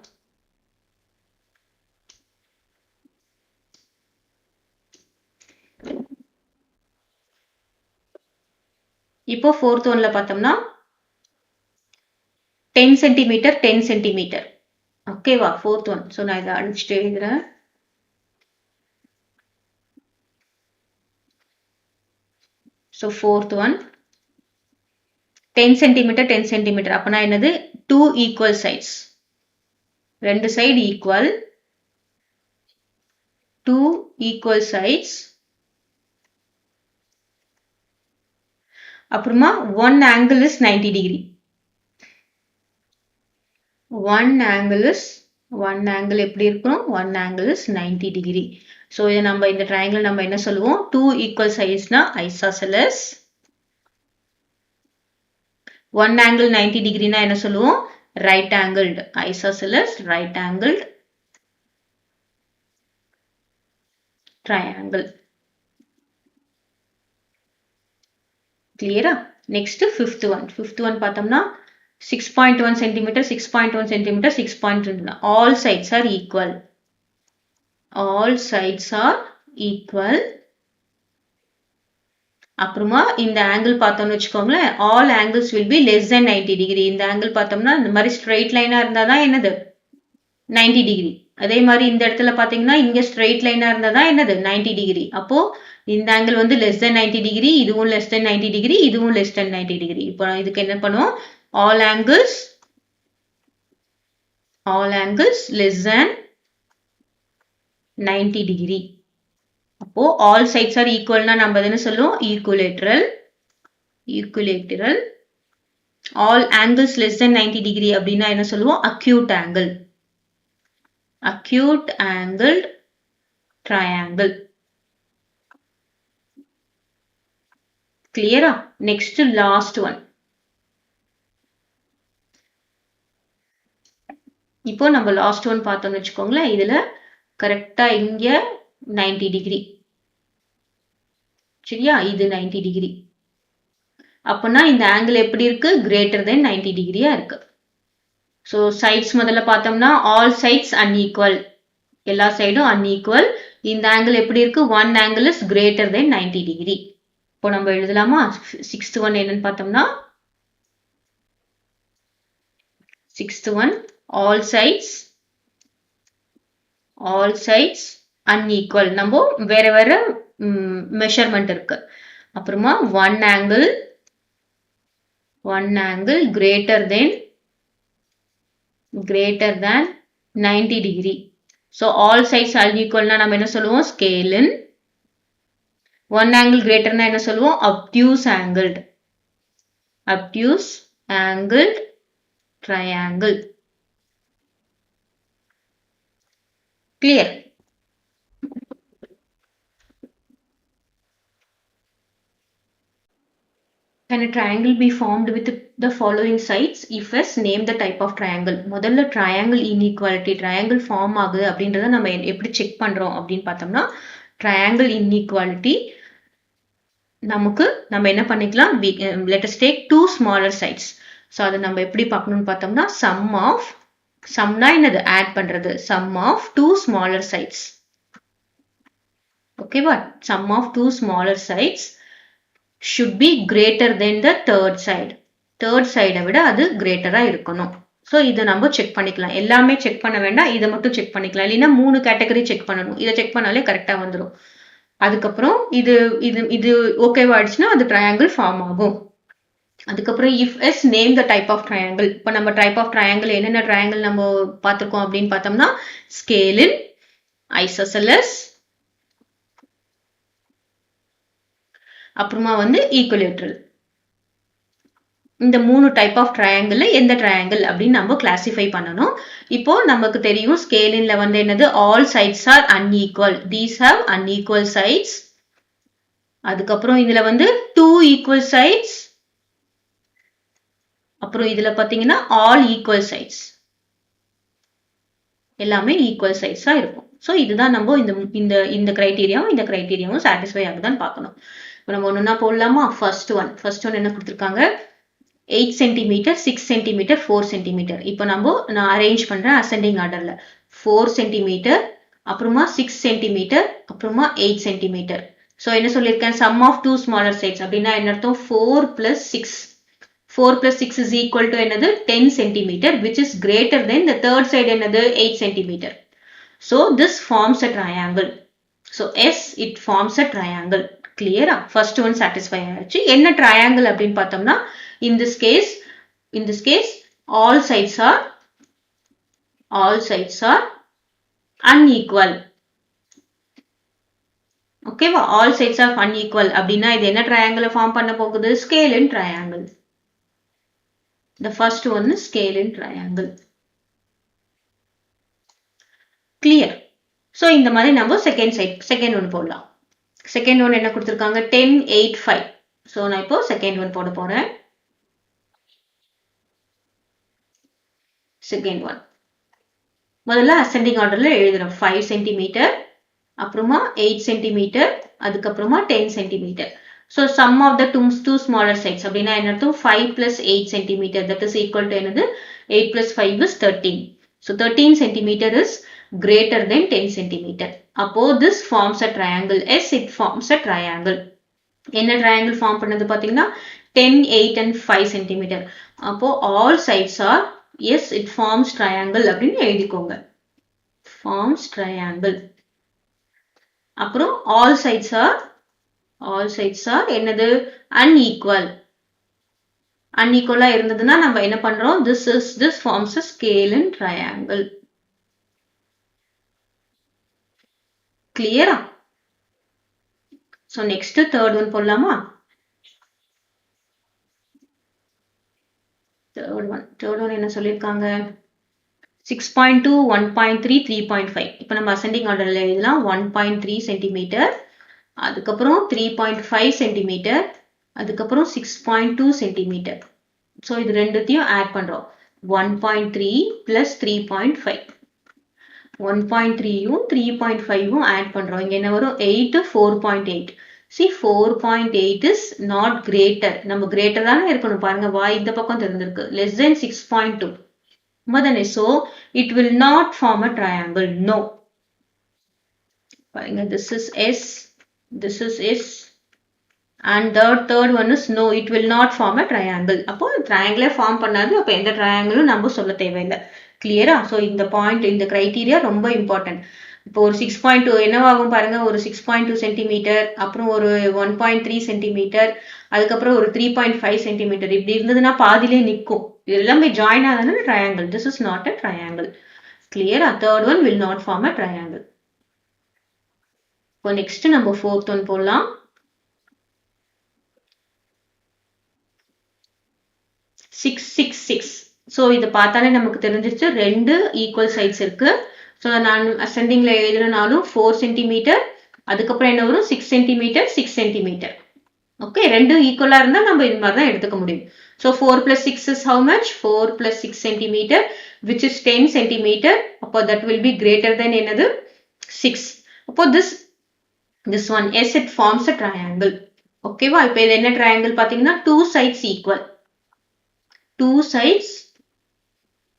[SPEAKER 1] இப்போ fourth oneல பார்த்தோம்னா 10 சென்டிமீட்டர் 10 சென்டிமீட்டர். ஓகேவா? fourth one. ஸோ நான் இதை அடிச்சுட்டு எழுதுறேன். So fourth one 10 centimetre 10 centimetre. அப்பனா என்னது? 2 ஈக்குவல் சைட்ஸ். ரெண்டு சைடு ஈக்குவல். 2 equal sides. அப்புறமா one angle is 90 degree. one angle எப்படி இருக்கும்? one angle is 90 degree. So இதை நம்ம இந்த ட்ரையாங்கிள் நம்ம என்ன சொல்லுவோம்? 2 ஈக்குவல் சைட்ஸ்னா ஐசாசெலஸ். one angle 90 டிகிரினா என்ன சொல்லுவோம்? Right angled. Isosceles right angled triangle. கிளியரா? நெக்ஸ்ட் fifth one பார்த்தோம்னா 6.1 centimeter 6.1 centimeter 6.2. all sides are equal. all sides are equal. அப்புறமா இந்த ஆங்கிள் பார்த்தோம்னு வச்சுக்கோங்களேன், all angles will be less than 90 degree. இந்த ஆங்கிள் பார்த்தோம்னா இந்த மாதிரி ஸ்ட்ரெயிட் லைனா இருந்தாதான் என்னது? 90 டிகிரி. அதே மாதிரி இந்த இடத்துல பாத்தீங்கன்னா இங்க ஸ்ட்ரெயிட் லைனா இருந்தாதான் என்னது? 90 டிகிரி. அப்போ இந்த ஆங்கிள் வந்து less than 90 டிகிரி, இதுவும் less than 90 டிகிரி, இதுவும் less than 90 டிகிரி. இப்போ இதுக்கு என்ன பண்ணுவோம்? all angles less than 90 degree. அப்போ all sides are equal னா நம்ம என்ன சொல்லுவோம்? equilateral. all angles less than 90 degree அப்படின்னா என்ன சொல்லுவோம்? acute angled triangle. clear? Next last one. இப்போ நம்ம லாஸ்ட் ஒன் பார்த்தோம்னு வச்சுக்கோங்களேன், இதுல கரெக்டா இங்க 90 டிகிரி. சரியா? இது 90 டிகிரி. அப்பனா இந்த ஆங்கிள் எப்படி இருக்கு? கிரேட்டர் தென் 90 டிகிரியா இருக்கு. ஸோ சைட்ஸ் முதல்ல பார்த்தோம்னா ஆல் சைட்ஸ் அன்ஈக்குவல். எல்லா சைடும் அன்ஈக்குவல். இந்த ஆங்கிள் எப்படி இருக்கு? One angle is greater than 90 degree. இப்போ நம்ம எழுதலாமா? சிக்ஸ்த் ஒன் என்னன்னு பார்த்தோம்னா sixth one all sides unequal. நம்ம வேற மெஷர்மெண்ட் இருக்கு. அப்புறமா one angle greater than 90 degree. so all sides unequal னா நம்ம என்ன சொல்லுவோம்? scale in. one angle greater னா என்ன சொல்லுவோம்? obtuse angled triangle. clear? Can a triangle be formed with the following sides? if s, name the type of triangle. முதல்ல triangle inequality, triangle form ஆகுது அப்படின்றத நம்ம எப்படி செக் பண்றோம் அப்படின்னு பார்த்தோம்னா, triangle inequality நம்ம என்ன பண்ணிக்கலாம்? let us take two smaller sides. so அதை நம்ம எப்படி பார்க்கணும்னு பார்த்தோம்னா, sumனா என்னது? add பண்றது. sum of two smaller sides. ஓகேவா? sum of two smaller sides should be greater than the third side. third side விட அது greater-ஆ இருக்கணும். ஸோ இதை நம்ம செக் பண்ணிக்கலாம். எல்லாமே செக் பண்ண வேண்டாம், இதை மட்டும் செக் பண்ணிக்கலாம். இல்லைன்னா 3 கேட்டகரி செக் பண்ணணும். இதை செக் பண்ணாலே கரெக்டாக வந்துடும். அதுக்கப்புறம் இது ஓகேவாயிடுச்சுன்னா அது ட்ரையாங்கிள் ஃபார்ம் ஆகும். அதுக்கப்புறம் if s, name the type of triangle. இப்போ நம்ம டைப் ஆஃப் ட்ரையாங்கிள் என்னென்ன ட்ரையாங்கிள் நம்ம பார்த்துருக்கோம் அப்படின்னு பார்த்தோம்னா, scale in, isosceles, அப்புறமா வந்து equilateral. இந்த 3 டைப் ஆஃப் ட்ரையாங்கிள் எந்த ட்ரையாங்கிள் அப்படின்னு நம்ம கிளாசிஃபை பண்ணணும். இப்போ நமக்கு தெரியும் ஸ்கேலின்ல வந்து என்னது? All sides are unequal. These have unequal sides. அதுக்கப்புறம் இதுல வந்து 2 ஈக்குவல் சைட்ஸ். அப்புறம் இதுல பாத்தீங்கன்னா ஆல் ஈக்குவல் சைட்ஸ். எல்லாமே ஈக்குவல் சைட்ஸா இருக்கும். ஸோ இதுதான் நம்ம இந்த கிரைட்டீரியாவும் சாட்டிஸ்ஃபை ஆகுதான்னு பார்க்கணும். இப்போ நம்ம ஒன்றுனா போடலாமா? ஃபர்ஸ்ட் ஒன் என்ன கொடுத்துருக்காங்க? 8 சென்டிமீட்டர், 6 சென்டிமீட்டர், 4 சென்டிமீட்டர். இப்போ நான் அரேஞ்ச் பண்றேன் அசெண்டிங் ஆர்டர்ல. 4 சென்டிமீட்டர், அப்புறமா 6 சென்டிமீட்டர், அப்புறமா 8 சென்டிமீட்டர். ஸோ என்ன சொல்லியிருக்கேன்? Sum of two smaller sides அப்படின்னா என்ன அர்த்தம்? 4 plus 6. 4 plus 6 is equal to என்னது? 10 centimeter, which is greater than the third side என்னது? 8 centimeter. So this forms a triangle. So S, it forms a triangle. Clear? First one satisfy ஆயிடுச்சு. என்ன triangle அப்படின்னு பார்த்தோம்னா, in this case, all sides are unequal. Okay, all sides are unequal. அப்படின்னா இது என்ன triangle form பண்ண போகுது? Scalene triangle. The first one is scalene triangle. Clear? So இந்த மாதிரி நம்ம second one போடலாம். Second one என்ன கொடுத்திருக்காங்க? 10, 8, 5. So நான் இப்போ second one போட போறேன். Second one. முதல்ல ascending orderல எழுதுறோம். 5 centimeter, அப்புறமா 8 centimeter, அதுக்கப்புறமா 10 centimeter. So sum of the two smaller sides அப்படின்னா என்ன அர்த்தம்? 5 plus 8 centimeter, that is equal to என்னது? 8 plus 5 is 13. So 13 centimeter is greater than 10 centimeter. அப்போ this forms a triangle. Yes, it forms a triangle. என்ன triangle form பண்ணது பார்த்தீங்கன்னா 10, 8 and 5 centimeter. அப்போ all sides are, yes, it forms triangle அப்படின்னு எழுதிக்கோங்க. Forms triangle. அப்புறம் all sides are என்னது? Unequal. Unequal இருந்ததுன்னா நம்ம என்ன பண்றோம்? This forms a scalene triangle. Clear? So next third one போடலாமா? Third one என்ன சொல்லிருக்காங்க? 6.2, 1.3, 3.5. இப்போ நம்ம ascending orderல எழுதலாம். 1.3 centimeter, அதுக்கப்புறம் 3.5 centimeter, அதுக்கப்புறம் 6.2 centimeter. So இது ரெண்டுத்தையும் add பண்றோம். 1.3 plus 3.5. 1.3யும் 3.5யும் add பண்றோம். இங்க என்ன வரும்? 8, 4.8. See, 4.8 is not greater. நம்ம greater தானே இருக்கணும். பாருங்க, y இந்த பக்கம் தெரிஞ்சிருக்கு. Less than 6.2. So it will not form a triangle. No. பாருங்க, this is S. This is S. And the third one is no, it will not form a triangle. அப்போ triangle form பண்ணாது. அப்போ எந்த triangle நம்ம சொல்ல தேவையில்லை. Clear? So இந்த point, இந்த criteria ரொம்ப important. இப்போ ஒரு 6.2 என்னவாகும் பாருங்க, ஒரு 6.2 சென்டிமீட்டர், அப்புறம் ஒரு 1.3 சென்டிமீட்டர், அதுக்கப்புறம் ஒரு 3.5 சென்டிமீட்டர். இப்படி இருந்ததுன்னா பாதியிலே நிற்கும். இது எல்லாமே ஜாயின் ஆகுதுன்னா triangle. This is not a triangle. Clear? Third one will not form a triangle. இப்போ next நம்ம fourth one போடலாம். 6, 6, 6. ஸோ இதை பார்த்தாலே நமக்கு தெரிஞ்சிச்சு ரெண்டு ஈக்குவல் சைட்ஸ் இருக்கு. ஸோ நான் அசெண்டிங்ல எழுதுனாலும் 4 சென்டிமீட்டர், அதுக்கப்புறம் என்ன வரும்? 6 சென்டிமீட்டர், 6 சென்டிமீட்டர். ஓகே, ரெண்டும் ஈக்குவலா இருந்தா நம்ம இது மாதிரி தான் எடுத்துக்க முடியும். So 4 plus 6 is how much? 4 plus 6 centimeter, which is 10 centimeter. அப்போ that will be greater than என்னது? 6. அப்போ this one, yes, it forms a triangle. ஓகேவா? இப்போ இது என்ன triangle பார்த்தீங்கன்னா 2 sides equal. 2 sides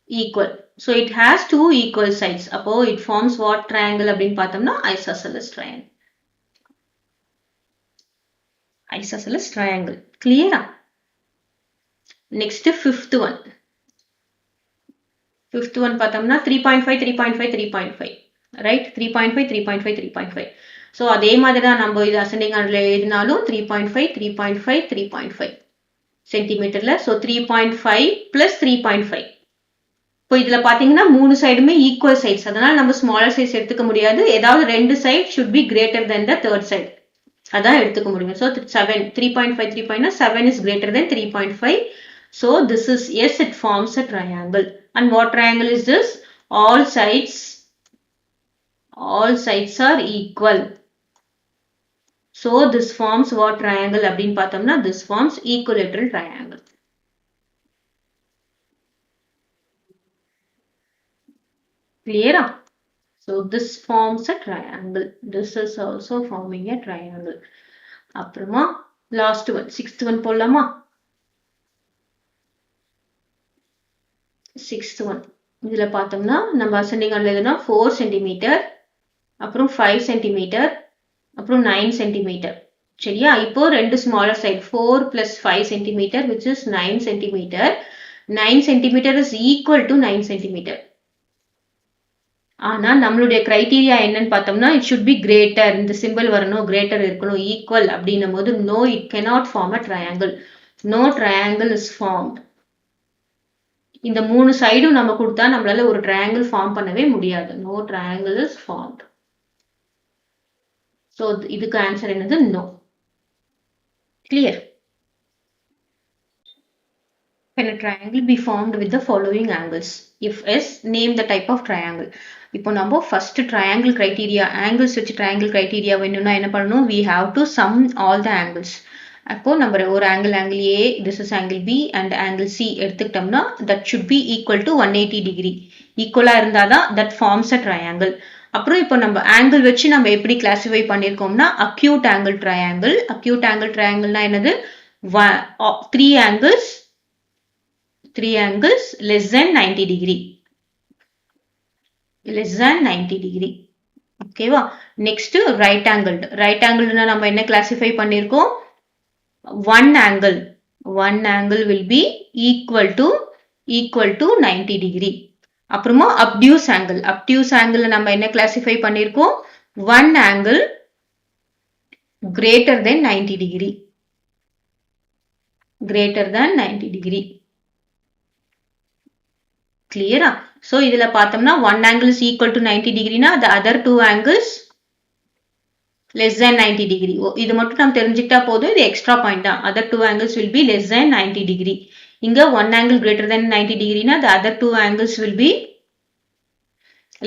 [SPEAKER 1] equal. So it has two equal sides. அப்போ it forms what triangle அப்படின்னு பார்த்தோம்னா isosceles triangle. Isosceles triangle. Clear? Next fifth one. Fifth one பார்த்தோம்னா 3.5, 3.5, 3.5. Right? 3.5, 3.5, 3.5. So அதே மாதிரி தான் நம்ம இது ascending orderல எழுதினாலும் 3.5, 3.5, 3.5 சென்டிமீட்டர்ல. So 3.5 plus 3.5. இப்போ இதுல பாத்தீங்கன்னா மூணு சைடுமே ஈக்குவல் சைட்ஸ், அதனால நம்ம ஸ்மாலர் சைஸ் எடுத்துக்க முடியாது. ஏதாவது ரெண்டு side should be greater than the third side. அதான் எடுத்துக்க முடியும். So 7, 3.5, 3.5, 7 is greater than 3.5. So this is, yes, it forms a triangle. And what triangle is this? All sides are equal. So this forms what triangle அப்படின்னு பார்த்தோம்னா this forms equilateral triangle. Clear? So this forms a triangle. This is also forming a triangle. அப்புறமா last one, sixth one போடலாமா? Sixth one. இதுல பார்த்தோம்னா நம்ம ascending order எழுதுனா 4 cm, அப்புறம் 5 cm, அப்புறம் 9 cm. சரியா? இப்போ ரெண்டு smaller side 4 plus 5 cm which is 9 cm. 9 cm is equal to 9 cm. ஆனா நம்மளுடைய criteria என்னன்னு பார்த்தோம்னா it should be greater. இந்த symbol வரணும், greater இருக்கணும், equal அப்படின்னும் போது no, it cannot form a triangle. No triangle is formed. இந்த மூணு சைடும் நம்ம கொடுத்தா நம்மளால ஒரு triangle form பண்ணவே முடியாது. No triangle is formed. So இதுக்கு ஆன்சர் என்னது? No. Clear? Can a triangle be formed with the following angles? If yes, name the type of triangle. இப்போ நம்ம first triangle criteria, angles வச்சு triangle criteria வேணும்னா என்ன பண்ணணும்? We have to sum all the angles. அப்போ நம்ம ஒரு angle A, this is angle B and angle C எடுத்துக்கிட்டோம்னா that should be equal to 180 degree. ஈக்குவலா இருந்தாதான் that forms a triangle. அப்புறம் இப்போ நம்ம angle வச்சு நம்ம எப்படி classify பண்ணிருக்கோம்னா acute angle triangle. Acute angle triangleனா என்னது? Three angles less than 90 degree. Less than 90 degree. ஓகேவா? Next right angled. Right angled நம்ம என்ன classify பண்ணிருக்கோம்? One angle will be equal to 90 degree. அப்புறமா obtuse angle நம்ம என்ன classify பண்ணிருக்கோம்? One angle greater than 90 degree. Greater than 90 degree. Clear? So இதுல பார்த்தோம்னா one angle is equal to 90 degree na the other two angles less than 90 degree. இது மட்டும் நாம் தெரிஞ்சிட்டா போதும். இது extra point தான். Other two angles will be less than 90 degree. இங்க one angle greater than 90 degree na the other two angles will be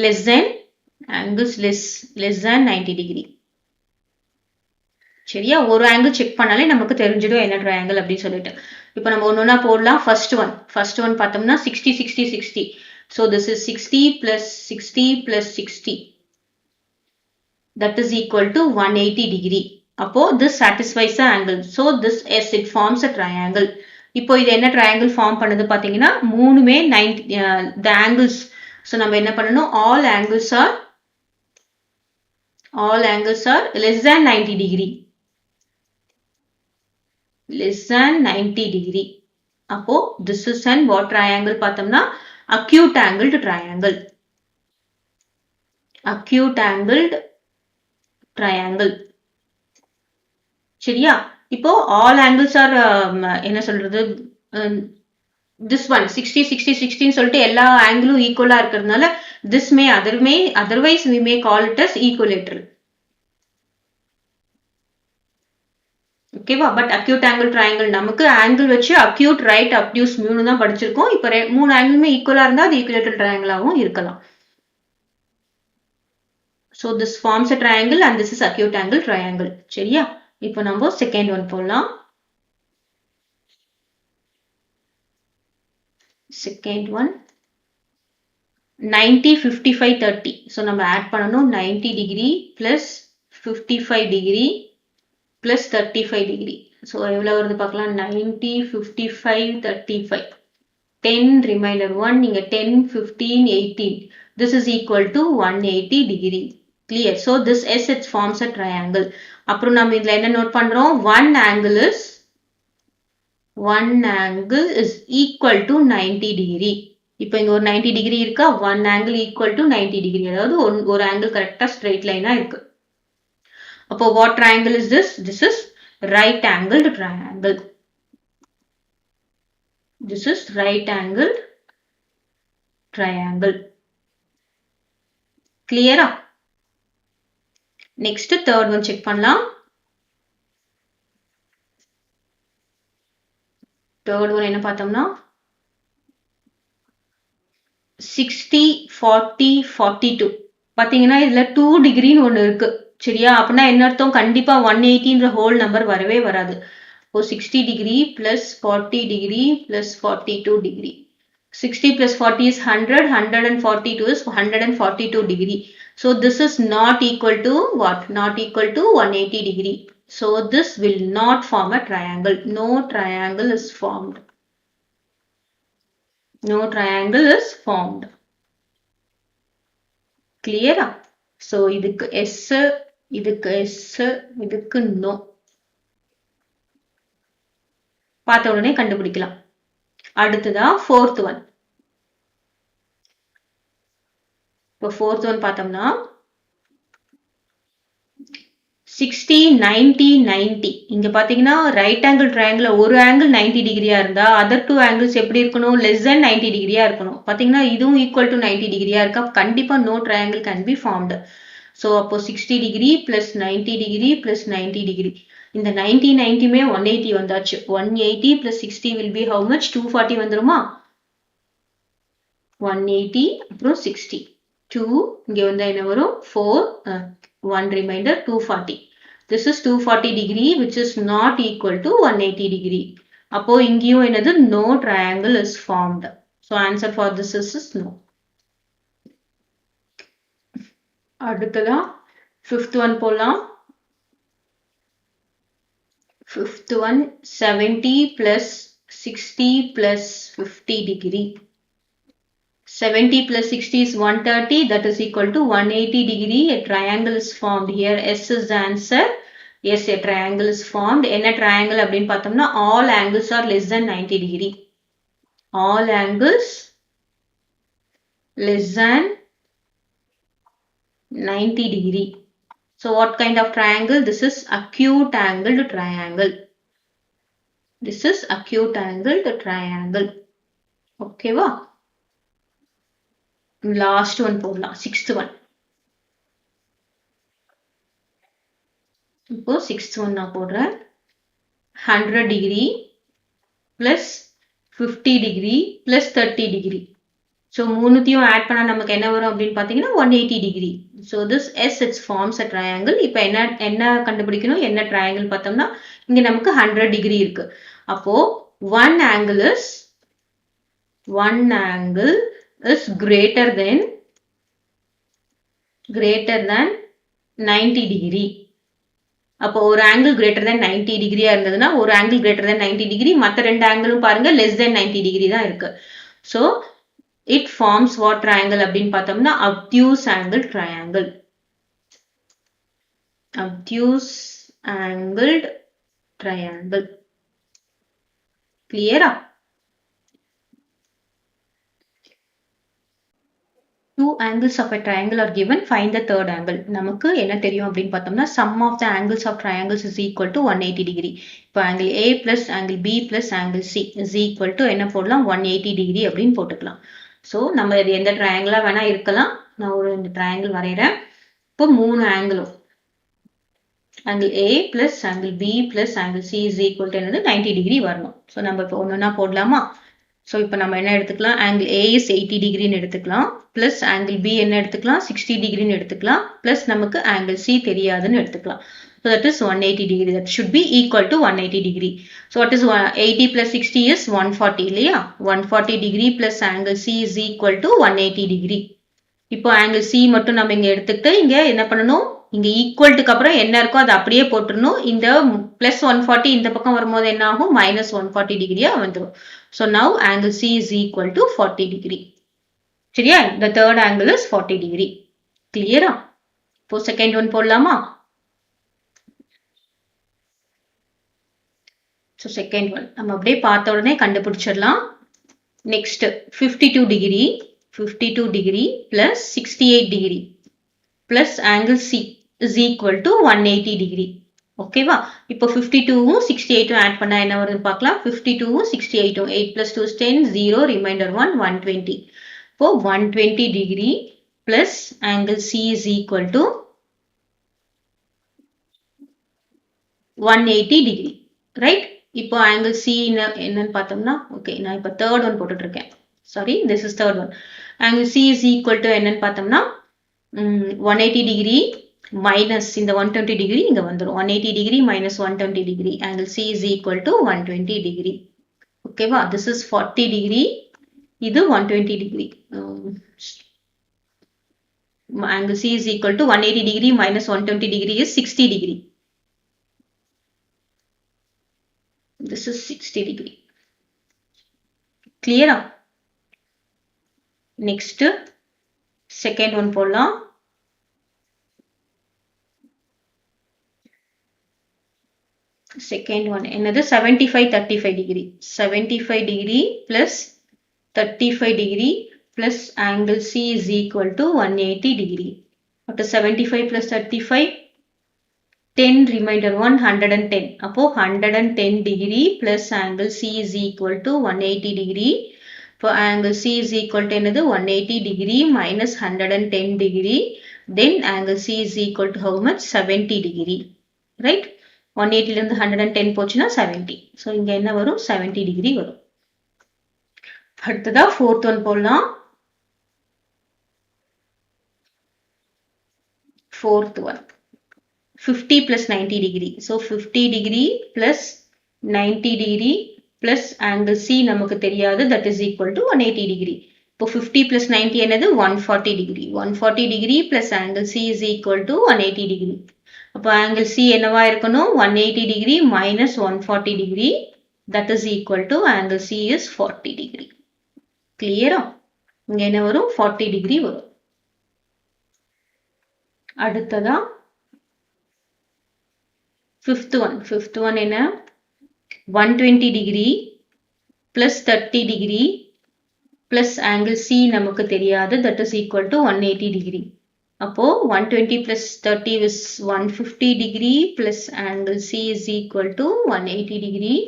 [SPEAKER 1] less than 90 degree. சரியா? ஒரு angle check பண்ணாலே நமக்கு தெரிஞ்சிடும் என்ன triangle அப்படி சொல்லிட்டு. இப்போ நம்ம ஒண்ணொண்ணா போடலாம். First one பார்த்தோம்னா 60 60 60. So this is 60 plus 60 plus 60. That is equal to 180 degree. அப்போ this satisfies the angle. So this yes, it forms a triangle. இப்போ இது என்ன triangle form பண்ணுது பாத்தீங்கன்னா மூணுமே 90 the angles. So நம்ம என்ன பண்ணணும்? All angles are less than 90 degree. Less than 90 degree. அப்போ this is an what triangle பார்த்தோம்னா acute angled triangle. Acute angled triangle. சரியா? இப்போ all angles are என்ன சொல்றது? This one 60 60 60 சொல்லிட்டு எல்லா ஆங்கிளும் ஈக்குவலா இருக்கிறதுனால this may otherwise we may call it as equilateral. ஓகேவா? பட் acute angle triangle நமக்கு angle வச்சு acute, right, obtuse மூணு தான் படிச்சிருக்கோம். இப்போ மூணு ஆங்கிளுமே ஈக்குவலா இருந்தா அது equilateral triangle ஆவும் இருக்கலாம். So this forms a triangle and this is acute angle triangle. சரியா? இப்போ நம்ம second one போடலாம். Second one 90 55 30. So நம்ம add பண்ணனும் 90 degree plus 55 degree plus 35 degree. So எவ்வளவு வருது பார்க்கலாம்? 90 55 35. 10 remainder 1 நீங்க 10 15 18. This is equal to 180 degree. Clear? So this S it forms a triangle. அப்புறம் நம்ம இதுல என்ன நோட் பண்றோம்? One angle is equal to 90 degree. இப்போ இங்க ஒரு 90 degree இருக்கா? One angle equal to 90 degree. அதாவது ஒரு angle கரெக்டா straight line இருக்கு. அப்போ what triangle is this? This is right angled triangle. This is right angled triangle. Clear? Next third one check பண்ணலாம். Third one என்ன பார்த்தோம்னா 60 40 42. பாத்தீங்கன்னா இதுல 2 டிகிரின்னு ஒண்ணு இருக்கு. சரியா? அப்படின்னா என்ன அர்த்தம்? கண்டிப்பா 180ன்ற ஹோல் நம்பர் வரவே வராது. இப்போ 60 degree plus 40 degree plus 42 degree. 60 plus 40 is 100. 142 is 142 degree. So this is not equal to what? Not equal to 180 degree. So this will not form a triangle. No triangle is formed. No triangle is formed. Clear? So இதுக்கு S, இதுக்கு S, இதுக்கு no. பார்த்த உடனே கண்டுபிடிக்கலாம். அடுத்ததா fourth one. இப்போ fourth one பார்த்தோம்னா 60, 90, 90. இங்க பாத்தீங்கன்னா ரைட் ஆங்கிள் ட்ரையாங்கிள் ஒரு ஆங்கிள் 90 டிகிரியா இருந்தா அதர் டூ ஆங்கிள்ஸ் எப்படி இருக்கணும்? லெஸ் than 90 டிகிரியா இருக்கணும். பாத்தீங்கன்னா இதுவும் ஈக்குவல் டு 90 டிகிரியா இருக்கா? கண்டிப்பா no triangle can be formed. So அப்போ 60 degree plus 90 degree plus 90 degree. இந்த 90 90மே 180 வந்தாச்சு. 180 plus 60 will be how much? 240 வந்துருமா? 180 அப்புறம் 60. 2 இங்க வந்தா என்ன வரும்? 4 1 remainder 240. This is 240 degree which is not equal to 180 degree. அப்போ இங்கேயும் என்னது? No triangle is formed. So answer for this is no. அடுத்ததா fifth one போலாம். Fifth one 70 plus 60 plus 50 degree. 70 plus 60 is 130, that is equal to 180 degree. A triangle is formed here. S is the answer. Yes, a triangle is formed. என்ன triangle அப்படின்னு பார்த்தோம்னா all angles are less than 90 degree. All angles less than 90 degree. So what kind of triangle? This is acute angled triangle. This is acute angled triangle. Okay வா? Last one போடலாம். Sixth one. இப்போ sixth one நான் போடுறேன். 100 degree plus 50 degree plus 30 degree. So மூணுத்தையும் add பண்ணா நமக்கு என்ன வரும் அப்படின்னு பார்த்தீங்கன்னா 180 degree. So this S it forms a triangle. இப்போ என்ன கண்டுபிடிக்கணும்? என்ன triangle பார்த்தோம்னா இங்க நமக்கு 100 degree இருக்கு. அப்போ one angle is greater than 90 degree. அப்போ ஒரு angle greater than 90 degree இருந்ததுன்னா ஒரு angle greater than 90 degree மத்த ரெண்டு ஆங்கிளும் பாருங்க less than 90 degree தான் இருக்கு. So it forms what triangle அப்படின்னு பார்த்தோம்னா obtuse angle triangle. Obtuse angled triangle. Clear? Two angles of a triangle are given. Find the third angle. நமக்கு என்ன தெரியும் அப்படின்னு பார்த்தோம்னா sum of the angles of triangles is equal to 180 degree. இப்போ angle A plus angle B plus angle C is equal to என்ன போடலாம்? 180 degree அப்படின்னு போட்டுக்கலாம். ஸோ நம்ம இது எந்த ட்ரையாங்கிளாக வேணா இருக்கலாம். நான் ஒரு இந்த ட்ரையாங்கிள் வரைகிறேன். இப்போ மூணு ஆங்கிளும் angle A plus angle B plus angle C is equal to என்னது 90 degree வரணும். ஸோ நம்ம இப்போ ஒன்றுனா போடலாமா? ஸோ இப்போ நம்ம என்ன எடுத்துக்கலாம்? angle A is 80 degreeன்னு எடுத்துக்கலாம். plus angle B என்ன எடுத்துக்கலாம்? 60 degreeன்னு எடுத்துக்கலாம். plus நமக்கு angle C தெரியாதுன்னு எடுத்துக்கலாம். So that is 180 degree. That should be equal to 180 degree. So what is 80 plus 60 is 140 இல்லையா? 140 degree plus angle C is equal to 180 degree. இப்போ angle C மட்டும் நம்ம இங்க எடுத்துக்கிட்டு இங்க என்ன பண்ணணும்? இங்க ஈக்குவல்ட்டுக்கு அப்புறம் என்ன இருக்கோ அதை அப்படியே போட்டுருணும். இந்த பிளஸ் 140 இந்த பக்கம் வரும்போது என்ன ஆகும்? மைனஸ் 140 டிகிரியா வந்துடும். So now angle C is equal to 40 degree. சரியா? The third angle is 40 degree. Clear? இப்போ second one போடலாமா? So second one நம்ம அப்படியே பார்த்த உடனே கண்டுபிடிச்சிடலாம். Next 52 degree plus 68 degree plus angle C is equal to 180 degree. ஓகேவா? இப்போ 52ம் 68ம் ஆட் பண்ணா என்ன வருதுன்னு பார்க்கலாம். 52ம் 68ம் 8 plus 2 is 10, 0, remainder 1, 120. இப்போ 120 degree plus angle C is equal to 180 degree. Right? இப்போ angle C என்னன்னு பார்த்தோம்னா ஓகே நான் இப்போ third one போட்டுட்டு இருக்கேன். Sorry, this is third one. Angle C is equal to என்னன்னு பார்த்தோம்னா 180 degree minus இந்த 120 degree இங்க வந்துரும். 180 degree minus 120 degree. Angle C is equal to 120 degree. ஓகேவா? This is 40 degree. இது 120 degree. angle C is equal to 180 degree minus 120 degree is 60 degree. This is 60 degree. Clear? Next, second one போடலாம். Second one என்னது 75-35 degree. 75 degree plus 35 degree plus angle C is equal to 180 degree. After 75 plus 35, 10 remainder 110. அப்போ 110 degree plus angle C is equal to 180 degree. For angle C is equal to என்னது 180 degree minus 110 degree. Then angle C is equal to how much? 70 degree. Right? 180 இருந்து 110 போச்சுனா 70. So இங்க என்ன வரும்? 70 degree வரும். அடுத்ததா fourth one போடலாம். Fourth one. 50 plus 90 degree. So 50 degree plus 90 degree plus angle C நமக்கு தெரியாது, that is equal to 180 degree. இப்போ 50 plus 90 என்னது 140 degree. 140 degree plus angle C is equal to 180 degree. அப்போ angle C என்னவா இருக்கணும்? 180 degree minus 140 degree, that is equal to angle C is 40 degree. Clear? இங்க என்ன வரும்? 40 degree வரும். அடுத்ததா fifth one என்ன? 120 degree plus 30 degree plus angle C நமக்கு தெரியாது, that is equal to 180 degree. அப்போ 120 plus 30 is 150 degree plus angle C is equal to 180 degree.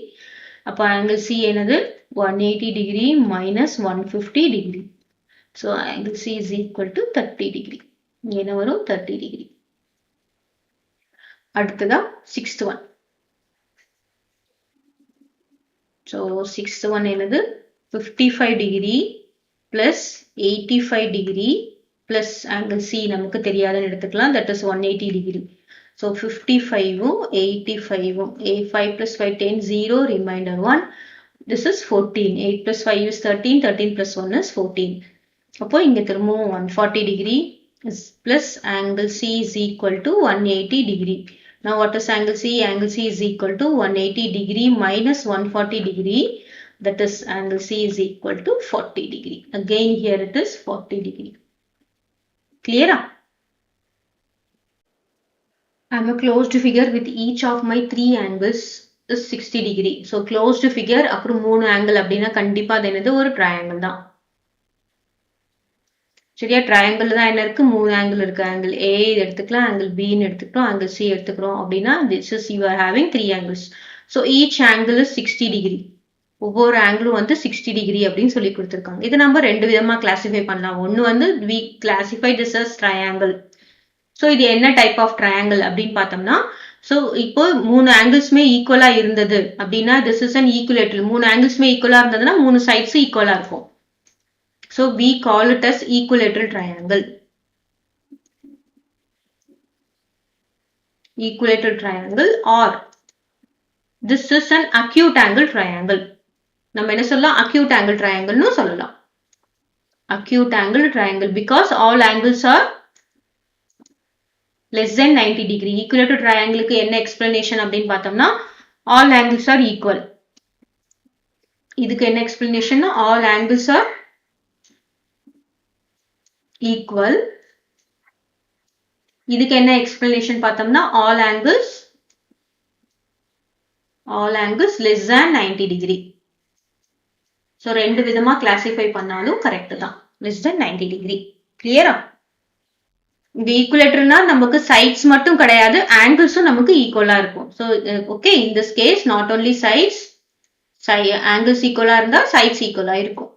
[SPEAKER 1] அப்போ angle C என்னது? 180 degree minus 150 degree. So angle C is equal to 30 degree. என்ன வரும்? 30 degree. அடுத்ததா sixth one. So sixth one என்னது? 55 degree plus 85 degree plus angle C நமக்கு தெரியாதுன்னு எடுத்துக்கலாம், that is 180 degree. So 55 85 5 plus 5 10 0 remainder 1, this is 14. 8 plus 5 is 13, 13 plus 1 is 14. அப்போ இங்க திரும்பவும் 140 degree plus angle C is equal to 180 degree. Now what is angle C? Angle C is equal to 180 degree minus 140 degree, that is angle C is equal to 40 degree. Again here it is 40 degree. Clear? I am a closed figure with each of my three angles is 60 degree. So closed figure அப்புறம் 3 angle அப்படின்னா கண்டிப்பா அது என்னது? ஒரு triangle தான். சரியா? triangle தான் என்ன இருக்கு? 3 angle இருக்கு. angle A எடுத்துக்கலாம், angle B ன்னு எடுத்துக்கிறோம், angle C எடுத்துக்கிறோம் அப்படின்னா this is you are having 3 angles. So each angle is 60 degree. ஒவ்வொரு ஆங்கிளும் வந்து 60 டிகிரி அப்படின்னு சொல்லி கொடுத்துருக்காங்க. இது நம்ம ரெண்டு விதமா கிளாசிஃபை பண்ணலாம். ஒன்னு வந்து we classify this as triangle. So இது என்ன டைப் ஆஃப் ட்ரையாங்கிள் அப்படின்னு பார்த்தோம்னா, ஸோ இப்போ 3 ஆங்கிள்ஸுமே ஈக்குவலா இருந்தது அப்படின்னா திஸ் இஸ் அன் ஈக்குலேட்டர். 3 ஆங்கிள்ஸுமே ஈக்குவலா இருந்ததுன்னா 3 சைட்ஸ் ஈக்குவலா இருக்கும். So we call it as equilateral triangle. Equilateral triangle or this is an acute angle triangle. நம்ம என்ன சொல்லலாம்? acute angle triangle னு சொல்லலாம். acute angle triangle because all angles are less than 90 degree. equilateral triangle க்கு என்ன explanation அப்படின்னு பார்த்தோம்னா all angles are equal. இதுக்கு என்ன explanation? all angles are equal. இதுக்கு என்ன explanation பார்த்தோம்னா all angles less than 90 degree. So ரெண்டு விதமா கிளாசிஃபை பண்ணாலும் கரெக்ட் தான். less than 90 degree. கிளியரா? இந்த ஈக்குவலேட்டர்னா நமக்கு சைட்ஸ் மட்டும் கிடையாது, ஆங்கிள்ஸும் நமக்கு ஈக்குவலா இருக்கும். So okay, in this case not only sides, angles ஈக்குவலா இருந்தா சைட்ஸ் ஈக்குவலா இருக்கும்.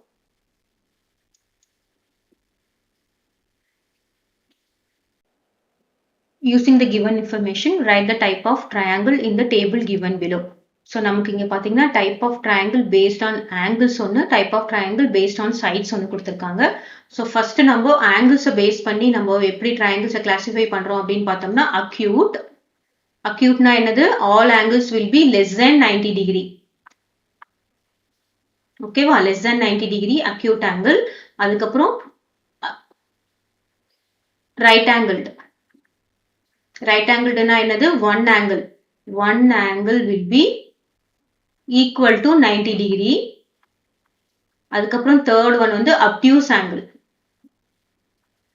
[SPEAKER 1] Using the given information, write the type of triangle in the table given below. So நமக்கு இங்க பாத்தீங்கன்னா type of triangle based on angles ஒன்னு, type of triangle based on sides ஒன்னு கொடுத்திருக்காங்க. So first நம்ம angles பேஸ் பண்ணி நம்ம எப்படி triangles classify பண்றோம் அப்படின்னு பார்த்தோம்னா acute. Acuteனா என்னது? all angles will be less than 90 degree. ஓகேவா? less than 90 degree acute angle. அதுக்கப்புறம் right angled. Right angled na என்னது one angle will be equal to 90 degree. அதுக்கப்புறம் third one வந்து obtuse angle.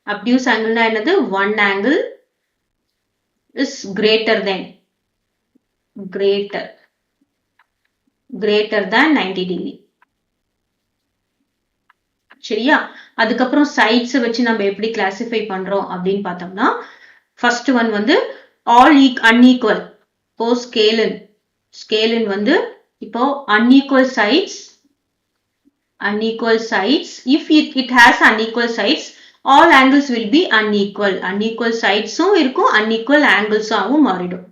[SPEAKER 1] Obtuse angle na என்னது one angle is greater than 90 degree. சரியா? அதுக்கப்புறம் sides வச்சு நம்ம எப்படி classify பண்றோம் அப்படின்னு பார்த்தோம்னா first one வந்து all unequal. இப்போ scalene வந்து இப்போ unequal sides if it has unequal sides all angles will be unequal sides இருக்கும் unequal angles ஆவும் மாறிடும்.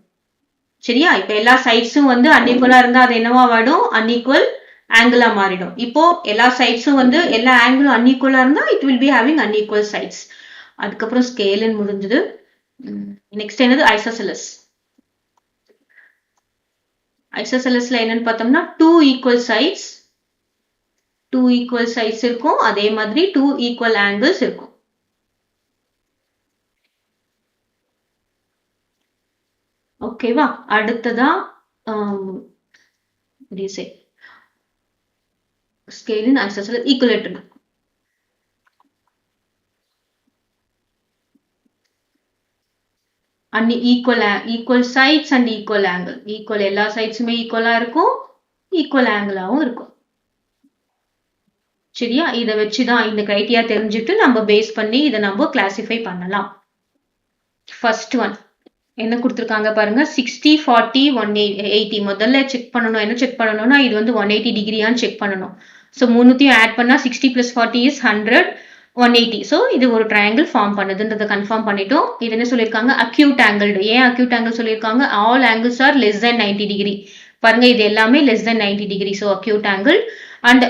[SPEAKER 1] சரியா? இப்ப எல்லா சைட்ஸும் வந்து unequal இருந்தா அது என்னவா மாறிடும்? unequal angle மாறிடும். இப்போ எல்லா சைட்ஸும் வந்து எல்லா ஆங்கிளும் unequal இருந்தா it will be having unequal sides. அதுக்கப்புறம் scalene முடிஞ்சது. நெக்ஸ்ட் என்னது isosceles. isoscelesல என்னன்னு பார்த்தோம்னா two equal sides இருக்கும் அதே மாதிரி two equal angles இருக்கும். ஓகேவா? அடுத்ததா scalene isosceles equilateral. equal sides and equal angle. equal எல்லா சைட்ஸுமே ஈக்குவலா இருக்கும் ஈக்குவல் ஆங்கிளாவும் இருக்கும். சரியா? இதை வச்சுதான் இந்த கிரைட்டீரியா தெரிஞ்சுட்டு நம்ம பேஸ் பண்ணி இதை நம்ம கிளாசிஃபை பண்ணலாம். ஃபர்ஸ்ட் ஒன் என்ன கொடுத்துருக்காங்க பாருங்க 60 40 180. முதல்ல செக் பண்ணணும். என்ன செக் பண்ணணும்னா இது வந்து 180 டிகிரியான்னு செக் பண்ணணும். ஸோ மூணுத்தையும் ஆட் பண்ணா 60 + 40 is 100 180. ஸோ இது ஒரு ட்ரையாங்கிள் ஃபார்ம் பண்ணுதுன்றதை கன்ஃபார்ம் பண்ணிட்டோம். இது என்ன சொல்லியிருக்காங்க அக்யூட் ஆங்கிள்டு. ஏன் அக்யூட் ஆங்கிள் சொல்லியிருக்காங்க? All angles R less than 90 degree. பாருங்க இது எல்லாமே less than 90 degree. So acute angle and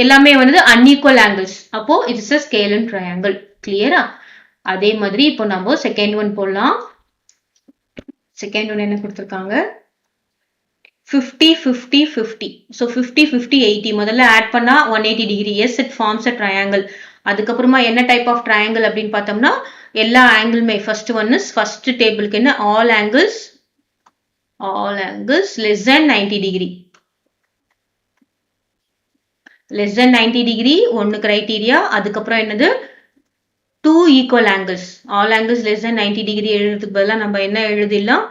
[SPEAKER 1] எல்லாமே வந்து அன்ஈக்குவல் ஆங்கிள்ஸ். அப்போ இட்ஸ் அ ஸ்கேலன் ட்ரையாங்கிள். கிளியரா? அதே மாதிரி இப்போ நம்ம செகண்ட் ஒன் போடலாம். செகண்ட் ஒன் என்ன கொடுத்துருக்காங்க 50 50 50. ஸோ 50 50 80. முதல்ல ஆட் பண்ணா 180 degree. Yes it forms a triangle. அதுக்கப்புறமா என்ன டைப் ஆஃப் ட்ரையாங்கிள் அப்படின்னு பார்த்தோம்னா எல்லா ஆங்கிளுமே ஃபர்ஸ்ட் ஒன் இஸ் ஃபர்ஸ்ட் டேபிளுக்கு என்ன all angles less than 90 degree. Less than 90 degree ஒன்னு கிரைட்டீரியா. அதுக்கப்புறம் என்னது two equal angles. all angles less than 90 degree எழுதுறதுக்கு பதிலா நம்ம என்ன எழுதிடலாம்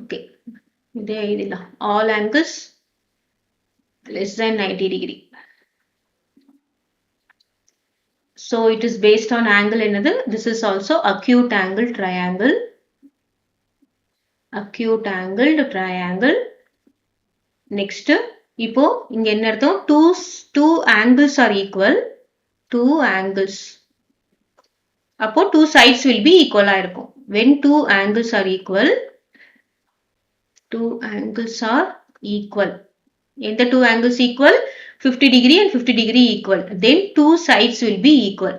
[SPEAKER 1] ஓகே இதே எழுதிடலாம் all angles less than 90 degree. so it is based on angle என்னது this is also acute angle triangle. acute angled triangle. Next இப்போ இங்க என்ன அர்த்தம் two angles are equal. two angles அப்போ two sides will be equal இருக்கும். when two angles are equal எந்த two angles equal 50 degree and 50 degree equal then two sides will be equal.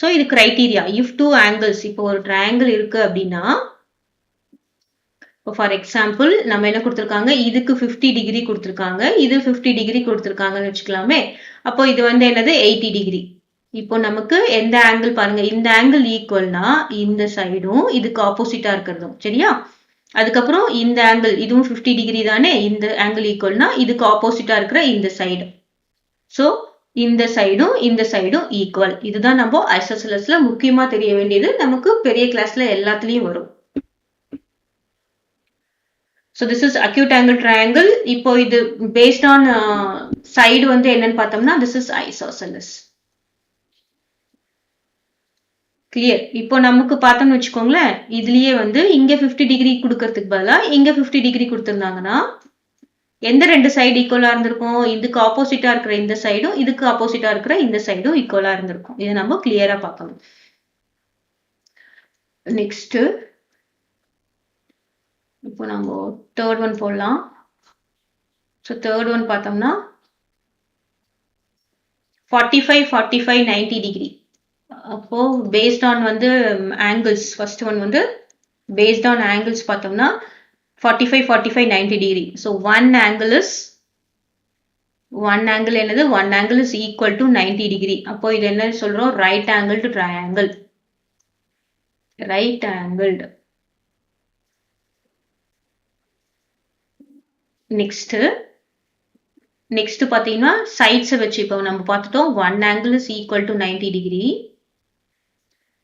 [SPEAKER 1] so இது criteria. if two angles இப்போ ஒரு triangle இருக்கு அப்படின்னா for example நம்ம என்ன கொடுத்துருக்காங்க இதுக்கு 50 டிகிரி கொடுத்துருக்காங்க இது 50 டிகிரி கொடுத்துருக்காங்கன்னு வச்சுக்கலாமே. அப்போ இது வந்து என்னது 80 டிகிரி. இப்போ நமக்கு எந்த ஆங்கிள் பாருங்க இந்த ஆங்கிள் ஈக்குவல்னா இந்த சைடும் இதுக்கு ஆப்போசிட்டா இருக்கிறதும். சரியா? அதுக்கப்புறம் இந்த ஆங்கிள் இதுவும் 50 டிகிரி தானே. இந்த ஆங்கிள் ஈக்குவல்னா இதுக்கு ஆப்போசிட்டா இருக்கிற இந்த சைடு. ஸோ இந்த சைடும் ஈக்குவல். இதுதான் நம்ம ஐசோசெலஸ்ல முக்கியமா தெரிய வேண்டியது. நமக்கு பெரிய கிளாஸ்ல எல்லாத்துலயும் வரும். So this is acute angle triangle. இப்போ இது based on side வந்து என்னன்னு பார்த்தோம்னா this is isosceles. clear? இப்போ நமக்கு பார்த்தோம்னு வச்சுக்கோங்களேன் இதுலயே வந்து இங்க 50 டிகிரி கொடுக்கறதுக்கு பதிலா இங்க 50 டிகிரி கொடுத்திருந்தாங்கன்னா எந்த ரெண்டு சைடு ஈக்குவலா இருந்திருக்கும்? இதுக்கு ஆப்போசிட்டா இருக்கிற இந்த சைடும் இதுக்கு ஆப்போசிட்டா இருக்கிற இந்த சைடும் ஈக்குவலா இருந்திருக்கும். இதை நம்ம கிளியரா பார்க்கணும். நெக்ஸ்ட் இப்போ நம்ம தேர்ட் ஒன் போடலாம். ஸோ தேர்ட் ஒன் பார்த்தோம்னா 45 45 90 டிகிரி. அப்போ பேஸ்ட் ஆன் வந்து ஆங்கிள்ஸ் ஃபர்ஸ்ட் ஒன் வந்து பேஸ்ட் ஆன் ஆங்கிள்ஸ் பார்த்தோம்னா 45, 45, 90 degree. So one angle என்னது? One angle is equal to 90 degree. அப்போ இது என்ன சொல்றோம்? Right angled triangle. Right angled. Next பாத்தீங்கன்னா sides வச்சு இப்போ நம்ம பார்த்துட்டோம். One angle is equal to 90 degree.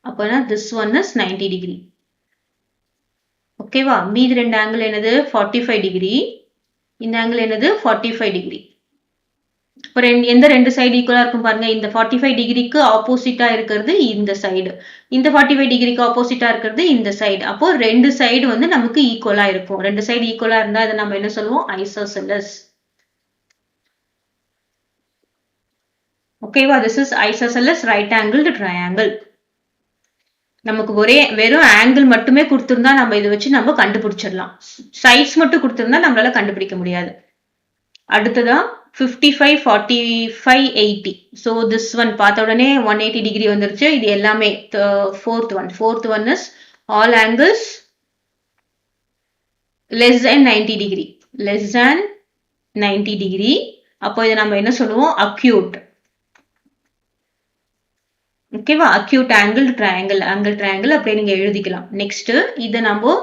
[SPEAKER 1] அப்போனா this one is 90 degree. ஓகேவா? மீதி ரெண்டு ஆங்கிள் என்னது? 45 degree. இந்த ஆங்கிள் என்னது? 45 degree. இப்போ எந்த ரெண்டு சைடு ஈக்குவலா இருக்கும் பாருங்க. இந்த 45 டிகிரிக்கு ஆப்போசிட்டா இருக்கிறது இந்த சைடு, இந்த 45 டிகிரிக்கு ஆப்போசிட்டா இருக்கிறது இந்த சைடு. அப்போ ரெண்டு சைடு வந்து நமக்கு ஈக்குவலா இருக்கும். ரெண்டு சைடு ஈக்குவலா இருந்தா இதை நம்ம என்ன சொல்லுவோம்? ஐசோசெலஸ். ஓகேவா? This is isosceles right angled triangle. நமக்கு வெறும் ஆங்கிள் மட்டுமே கொடுத்திருந்தா நம்ம இதை வச்சு நம்ம கண்டுபிடிச்சிடலாம். சைட்ஸ் மட்டும் கொடுத்திருந்தா நம்மளால கண்டுபிடிக்க முடியாது. அடுத்ததா 55, 45, 80. So this one பார்த்த உடனே 180 degree வந்துருச்சு. இது எல்லாமே fourth one is all angles less than 90 degree. Less than 90 degree. அப்போ இதை நம்ம என்ன சொல்லுவோம்? acute. ஓகேவா? acute angled triangle. angle triangle அப்படியே நீங்க எழுதிக்கலாம். நெக்ஸ்ட் இதை நம்ம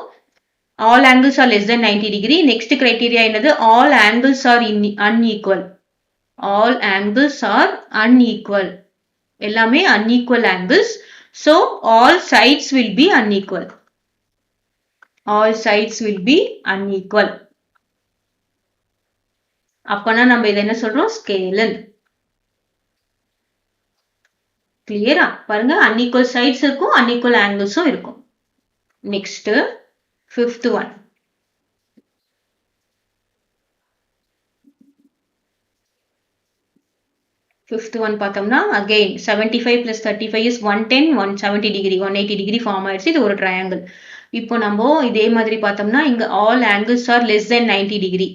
[SPEAKER 1] all angles are less than 90 degree. Next criteria என்னது? all angles are unequal. all angles are unequal. எல்லாமே unequal angles. So all sides will be unequal. all sides will be unequal. அப்பனா நம்ம இதை என்ன சொல்றோம்? scalene. கிளியரா? பாருங்க, unequal sides இருக்கும், unequal angles இருக்கும். Next fifth one. Fifth one பார்த்தோம்னா again 75 plus 35 is 110, 170 degree, 180 degree form ஆயிடுச்சு. இது ஒரு ட்ரையாங்கிள். இப்போ நம்ம இதே மாதிரி பார்த்தோம்னா இங்க all angles are less than 90 degree.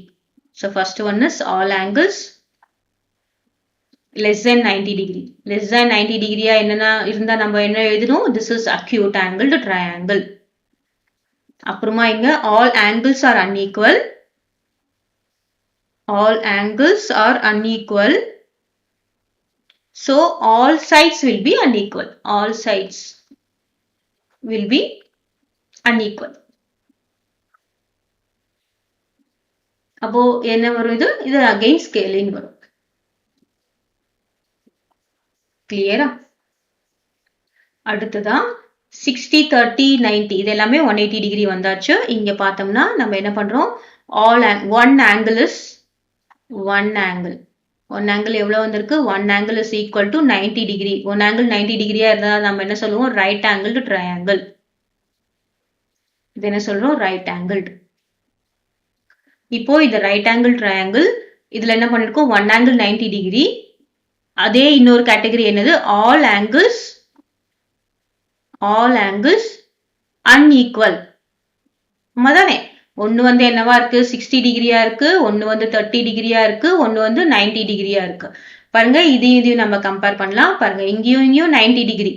[SPEAKER 1] So first one is all angles less than 90 degree. Less than 90 degree என்னன்னா இருந்தா நம்ம என்ன எழுதணும்? This is acute angled triangle. அப்புறமா இங்க all angles are unequal. all angles are unequal. So all sides will be unequal. all sides will be unequal. அப்போ என்ன வரும்? இது again scaling வரும். கிளியரா? அடுத்ததா 60, 30, 90 இது எல்லாமே 180 டிகிரி வந்தாச்சு. இங்க பார்த்தோம்னா நம்ம என்ன பண்றோம்? one angle is one angle. one angle எவ்வளவு வந்திருக்கு? one angle is equal to 90 degree. one angle 90 டிகிரியா இருந்தா நம்ம என்ன சொல்லுவோம்? right angled triangle. இது என்ன சொல்றோம்? right angled. இப்போ இது right angle triangle. இதுல என்ன பண்ணிருக்கோம்? one angle 90 degree. அதே இன்னொரு கேட்டகரி என்னது? all angles unequal. மதானே ஒன்னு வந்து என்னவா இருக்கு? 60 டிகிரியா இருக்கு, ஒன்னு வந்து 30 டிகிரியா இருக்கு, ஒன்னு வந்து 90 டிகிரியா இருக்கு. பாருங்க, இதையும் நம்ம கம்பேர் பண்ணலாம். பாருங்க, இங்கேயும் 90 டிகிரி.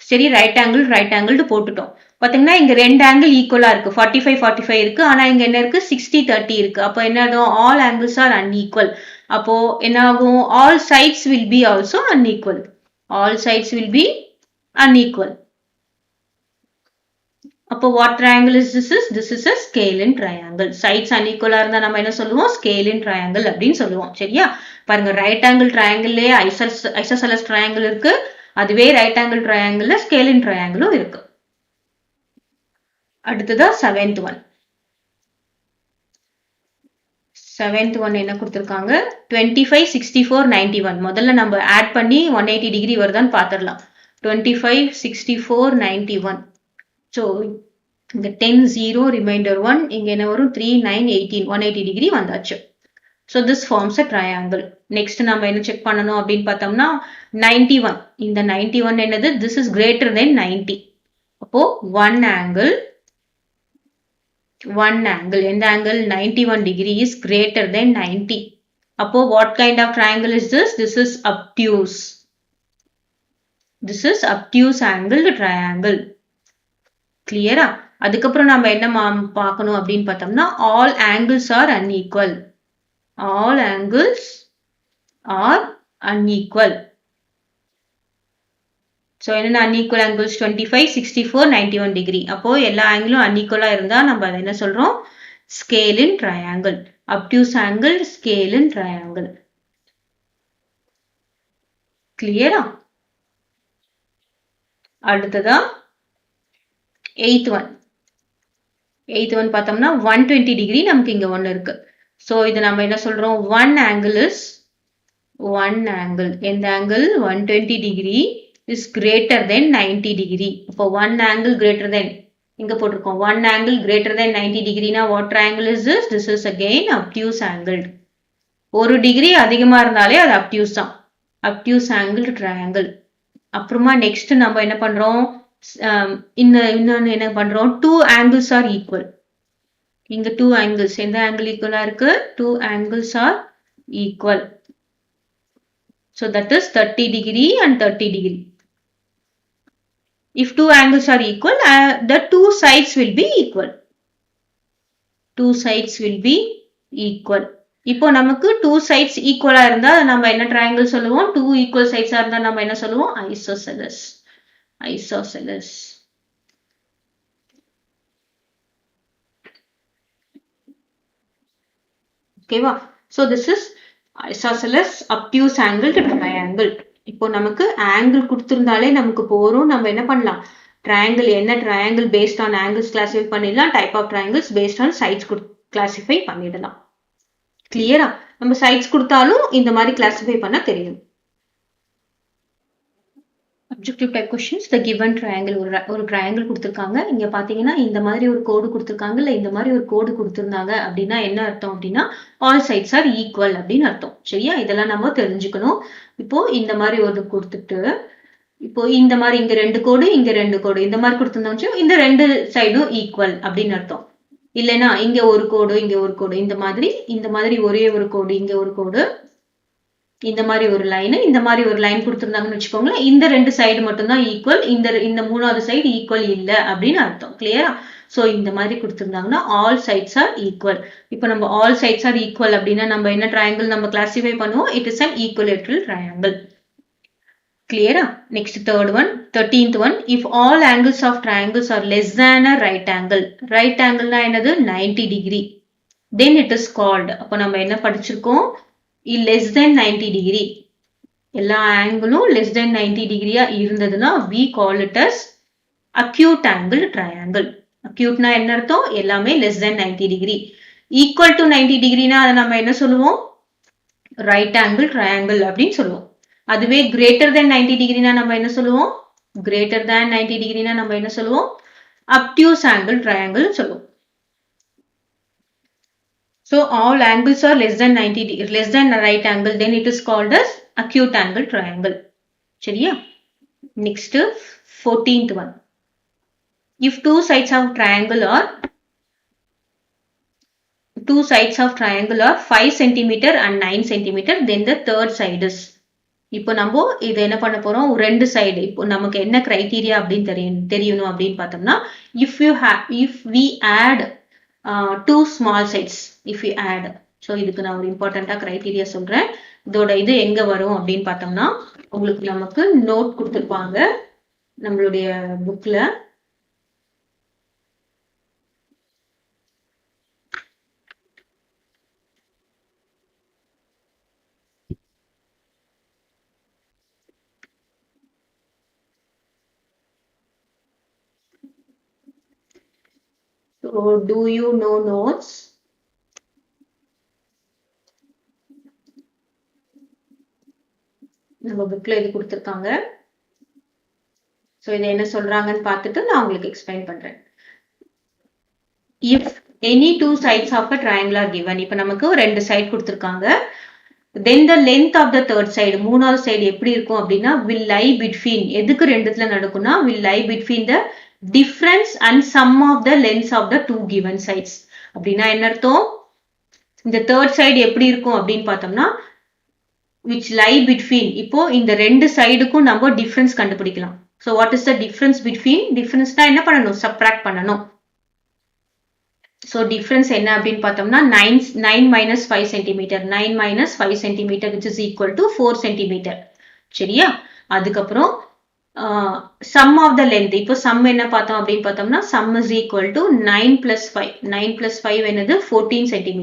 [SPEAKER 1] சரி, ரைட் ஆங்கிள் போட்டுட்டோம். பாத்தீங்கன்னா இங்க ரெண்டு ஆங்கிள் ஈக்குவலா இருக்கு. 45, 45 இருக்கு. ஆனா இங்க என்ன இருக்கு? 60, 30 இருக்கு. அப்போ என்ன ஆகும்? All angles R unequal. அப்போ என்ன ஆகும்? all sides will be also unequal. all sides will be unequal. அப்போ what triangle is this? This is a scalene triangle. sides unequal இருந்தா நம்ம என்ன சொல்லுவோம்? scalene triangle அப்படின்னு சொல்லுவோம். சரியா? பாருங்க, right angle triangleலயே isosceles triangle இருக்கு. அதுவே right angle triangleல scalene triangleம் இருக்கு. அடுத்ததா seventh one. செவன்த் ஒன் என்ன கொடுத்துருக்காங்க? 25, 64, 91. முதல்ல நம்ம ஆட் பண்ணி 180 டிகிரி வருதான்னு பார்த்துடலாம். 25, 64, 91. ஸோ இங்க 10, 0, ரிமைண்டர் 1. இங்க என்ன வரும்? 3, 9, 18. 180 டிகிரி வந்தாச்சு. So this forms a triangle. Next நம்ம என்ன செக் பண்ணணும் அப்படின்னு பார்த்தோம்னா 91. இந்த 91 என்னது? This is greater than 90. அப்போ one angle, எந்த angle? 91 degree is greater than 90. அப்போ what kind of triangle is this? This is obtuse. This is obtuse angled triangle. கிளியரா? அதுக்கப்புறம் நம்ம என்ன பார்க்கணும் அப்படின்னு பார்த்தோம்னா all angles R unequal. All angles R unequal. So என்னென்ன அன்ஈக்குவல் ஆங்கிள்ஸ் 25, 64, 91 டிகிரி. அப்போ எல்லா ஆங்கிளும் அன்ஈக்குவலா இருந்தா நம்ம அதை என்ன சொல்றோம்? Scale in triangle. Obtuse angle, scale in triangle. கிளியரா? அடுத்ததா எய்த் ஒன் பார்த்தோம்னா 120 டிகிரி நமக்கு இங்க ஒன்னு இருக்கு. ஸோ இது நம்ம என்ன சொல்றோம்? One angle is one angle. எந்த angle? 120 degree is greater than 90 degree. அப்போ one angle greater than இங்க போட்டிருக்கோம். one angle greater than 90 degree na what triangle is this? This is again obtuse angled. ஒரு degree அதிகமா இருந்தாலே அது obtuse தான். obtuse angled triangle. அப்புறமா நெக்ஸ்ட் நம்ம என்ன பண்றோம்? இன்னொன்னு என்ன பண்றோம்? two angles are equal. இங்க two angles. எந்த angle equal-ஆ இருக்கு? two angles are equal. So that is 30 degree and 30 degree. If two angles are equal, the two sides will be equal. Two sides will be equal. இப்போ நமக்கு two sides equal இருந்தா நம்ம என்ன triangle சொல்லுவோம்? Two equal sides இருந்தா நம்ம என்ன சொல்லுவோம்? Isosceles. Isosceles. ஓகேவா? So this is isosceles obtuse angled triangle. இப்போ நமக்கு ஆங்கிள் கொடுத்திருந்தாலே நமக்கு போறோம். நம்ம என்ன பண்ணலாம்? ட்ரையாங்கிள் என்ன triangle based on angles classify பண்ணிடலாம். Type of triangles based on sides classify பண்ணிடலாம். கிளியரா? நம்ம சைட்ஸ் கொடுத்தாலும் இந்த மாதிரி கிளாசிஃபை பண்ண தெரியும். Objective type questions. The given triangle. ஒரு ட்ரையாங்கிள் கொடுத்துருக்காங்க. இங்க பாத்தீங்கன்னா இந்த மாதிரி ஒரு கோடு கொடுத்துருக்காங்க, இல்ல இந்த மாதிரி ஒரு கோடு கொடுத்துருந்தாங்க அப்படின்னா என்ன அர்த்தம் அப்படின்னா ஆல் சைட்ஸ் ஆர் ஈக்குவல் அப்படின்னு அர்த்தம். சரியா? இதெல்லாம் நம்ம தெரிஞ்சுக்கணும். இப்போ இந்த மாதிரி ஒரு கொடுத்துட்டு இப்போ இந்த மாதிரி இங்க ரெண்டு கோடு இங்க ரெண்டு கோடு இந்த மாதிரி கொடுத்துருந்தோம், இந்த ரெண்டு சைடும் ஈக்குவல் அப்படின்னு அர்த்தம். இல்லைன்னா இங்க ஒரு கோடு இங்க ஒரு கோடு இந்த மாதிரி ஒரே ஒரு கோடு இங்க ஒரு கோடு இந்த மாதிரி ஒரு லைன் இந்த மாதிரி ஒரு லைன் கொடுத்துருந்தாங்கன்னு வச்சுக்கோங்களேன். இந்த ரெண்டு சைடு மட்டும்தான் ஈக்குவல், இந்த மூணாவது சைடு ஈக்குவல் இல்லை அப்படின்னு அர்த்தம். கிளியரா? சோ இந்த மாதிரி கொடுத்துருந்தாங்கன்னா ஆல் சைட்ஸ் ஆர் ஈக்குவல். இப்போ நம்ம ஆல் சைட்ஸ் ஆர் ஈக்குவல் அப்படின்னா நம்ம என்ன ட்ரையாங்கிள் நம்ம கிளாசிஃபை பண்ணுவோம்? It is an equilateral triangle. கிளியரா? Next third one, 13th one. If all angles of triangles are less than a right angle. Right ஆங்கிள்னா என்னது? 90 degree. Then it is called. அப்போ நம்ம என்ன படிச்சிருக்கோம்? less than 90 degree. எல்லா ஆங்கிளும் less than 90 டிகிரியா இருந்ததுன்னா we call it as acute angle triangle. அக்யூட்னா என்ன அர்த்தம்? எல்லாமே less than 90 degree. equal to 90 degreeனா அதை நம்ம என்ன சொல்லுவோம்? right angle triangle அப்படின்னு சொல்லுவோம். அதுவே greater than 90 degreeனா நம்ம என்ன சொல்லுவோம்? greater than 90 degreeனா நம்ம என்ன சொல்லுவோம்? obtuse angle triangle சொல்லுவோம். So all angles are less than 90 degree, less than a right angle, then it is called as acute angle triangle. சரியா? Next 14th one. If two sides of triangle are 5 cm and 9 cm, then the third side is. இப்போ நம்ம இது என்ன பண்ண போறோம்? ரெண்டு side. இப்போ நமக்கு என்ன கிரைட்டீரியா அப்படின்னு தெரியணும் அப்படின்னு பார்த்தோம்னா if we add two small sides, if we add. so இதுக்கு நான் ஒரு இம்பார்ட்டண்டா கிரைட்டீரியா சொல்றேன். இதோட இது எங்க வரும் அப்படின்னு பார்த்தோம்னா உங்களுக்கு நமக்கு நோட் கொடுத்துருப்பாங்க நம்மளுடைய புக்ல. So do you know notes? நம்ம புக்ல இது கொடுத்திருக்காங்க. சோ இது என்ன சொல்றாங்கன்னு பார்த்துட்டு நான் உங்களுக்கு எக்ஸ்பிளைன் பண்றேன். If any two sides of a triangle are given. இப்போ நமக்கு ரெண்டு சைடு கொடுத்திருக்காங்க. Then the length of the third side, மூணாவது சைடு எப்படி இருக்கும் அப்படின்னா will lie between. எதுக்கு ரெண்டுத்துல நடக்கும்னா will lie between the difference and sum of the lengths of the two given sides. அப்படின்னா என்ன அர்த்தம்? இந்த தேர்ட் சைடு எப்படி இருக்கும் அப்படின்னு பார்த்தோம்னா which lie between. இப்போ இந்த ரெண்டு சைடுக்கும் நம்ம டிஃபரன்ஸ் கண்டுபிடிக்கலாம். So what is the difference between? Difference na enna pananum? Subtract pananum. So difference enna appdin pathomna 9 minus 5 cm. 9 minus 5 cm which is equal to 4 cm. சரியா? அதுக்கப்புறம் sum of the length. இப்போ sum என்ன பார்த்தோம் அப்படின்னு பார்த்தோம்னா sum is equal to 9 plus 5. 9 plus 5 என்னது 14 cm.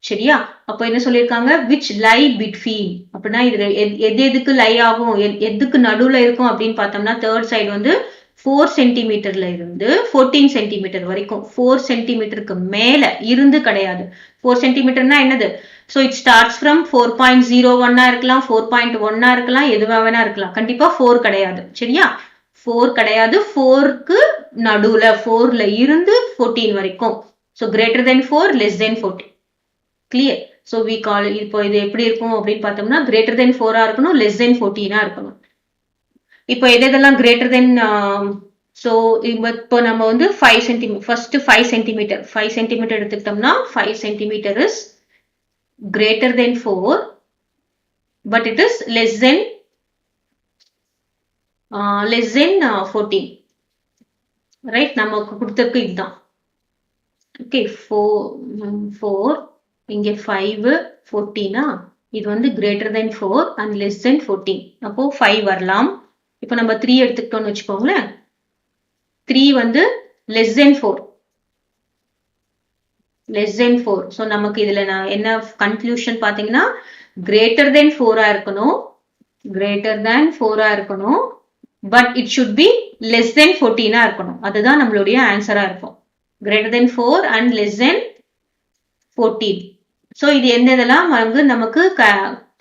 [SPEAKER 1] சரியா? அப்போ என்ன சொல்லியிருக்காங்க? which lie between. அப்படின்னா இது எதுக்கு லை ஆகும், எதுக்கு நடுவுல இருக்கும் அப்படின்னு பார்த்தோம்னா தேர்ட் சைடு வந்து 4 சென்டிமீட்டர்ல இருந்து 14 சென்டிமீட்டர் வரைக்கும். 4 சென்டிமீட்டருக்கு மேல இருந்து கிடையாது. 4 சென்டிமீட்டர்னா என்னது? So it starts from 4.01 இருக்கலாம், 4.1 இருக்கலாம், எதுவா வேணா இருக்கலாம். கண்டிப்பா 4 கிடையாது. சரியா? 4 கிடையாது. 4க்கு நடுவுல 4ல இருந்து 14 வரைக்கும். So greater than 4, less than 14. Clear? So we call it, இப்போ இது எப்படி இருக்கும் அப்படின்னு பார்த்தோம்னா greater than 4 இருக்கணும், less than 14 இருக்கணும். இப்போ எதெல்லாம் greater than so இப்போ நம்ம வந்து 5 cm, first 5 cm, 5 cm எடுத்துக்கிட்டோம்னா 5 cm is greater than 4 but it is less than 14. right? நமக்கு கொடுத்திருக்கு இதுதான். okay, 4 இங்க 5 14 இது வந்து greater than 4 and less than 14. அப்போ 5 வரலாம். இப்போ நம்ம 3 எடுத்துக்கிட்டோம்னு வச்சுக்கோங்களேன். 3 வந்து less than 4. less than 4. so நமக்கு இதுல நான் என்ன கன்க்ளூஷன் பாத்தீங்கன்னா greater than 4 இருக்கணும், greater than 4 இருக்கணும், but it should be less than 14 இருக்கணும். அதுதான் நம்மளுடைய ஆன்சரா இருக்கும். greater than 4 and less than 14. so இது எந்தெல்லாம் வந்து நமக்கு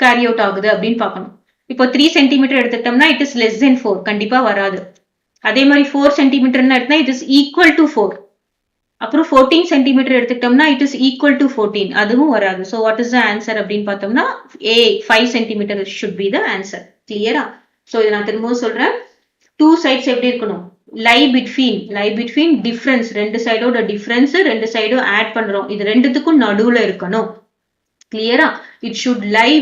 [SPEAKER 1] carry out ஆகுது அப்படின்னு பார்க்கணும். இப்போ 3 சென்டிமீட்டர் எடுத்துட்டோம்னா it is less than 4, கண்டிப்பா வராது. அதே மாதிரி 4 சென்டிமீட்டர்னா எடுத்தா it is equal to 4. அப்புறம் 14 சென்டிமீட்டர் எடுத்துக்கிட்டோம்னா it is equal to 14, அதுவும் வராது. so what is the answer அப்படின்னு பார்த்தோம்னா A 5 centimetre should be the answer. கிளியரா? so இதை நான் திரும்பவும் சொல்றேன். two sides எப்படி இருக்கணும்? lie between difference, ரெண்டு சைடோட டிஃபரன்ஸ் ரெண்டு சைடும் ஆட் பண்றோம், இது ரெண்டுத்துக்கும் நடுவுல இருக்கணும். கிளியரா? it should lie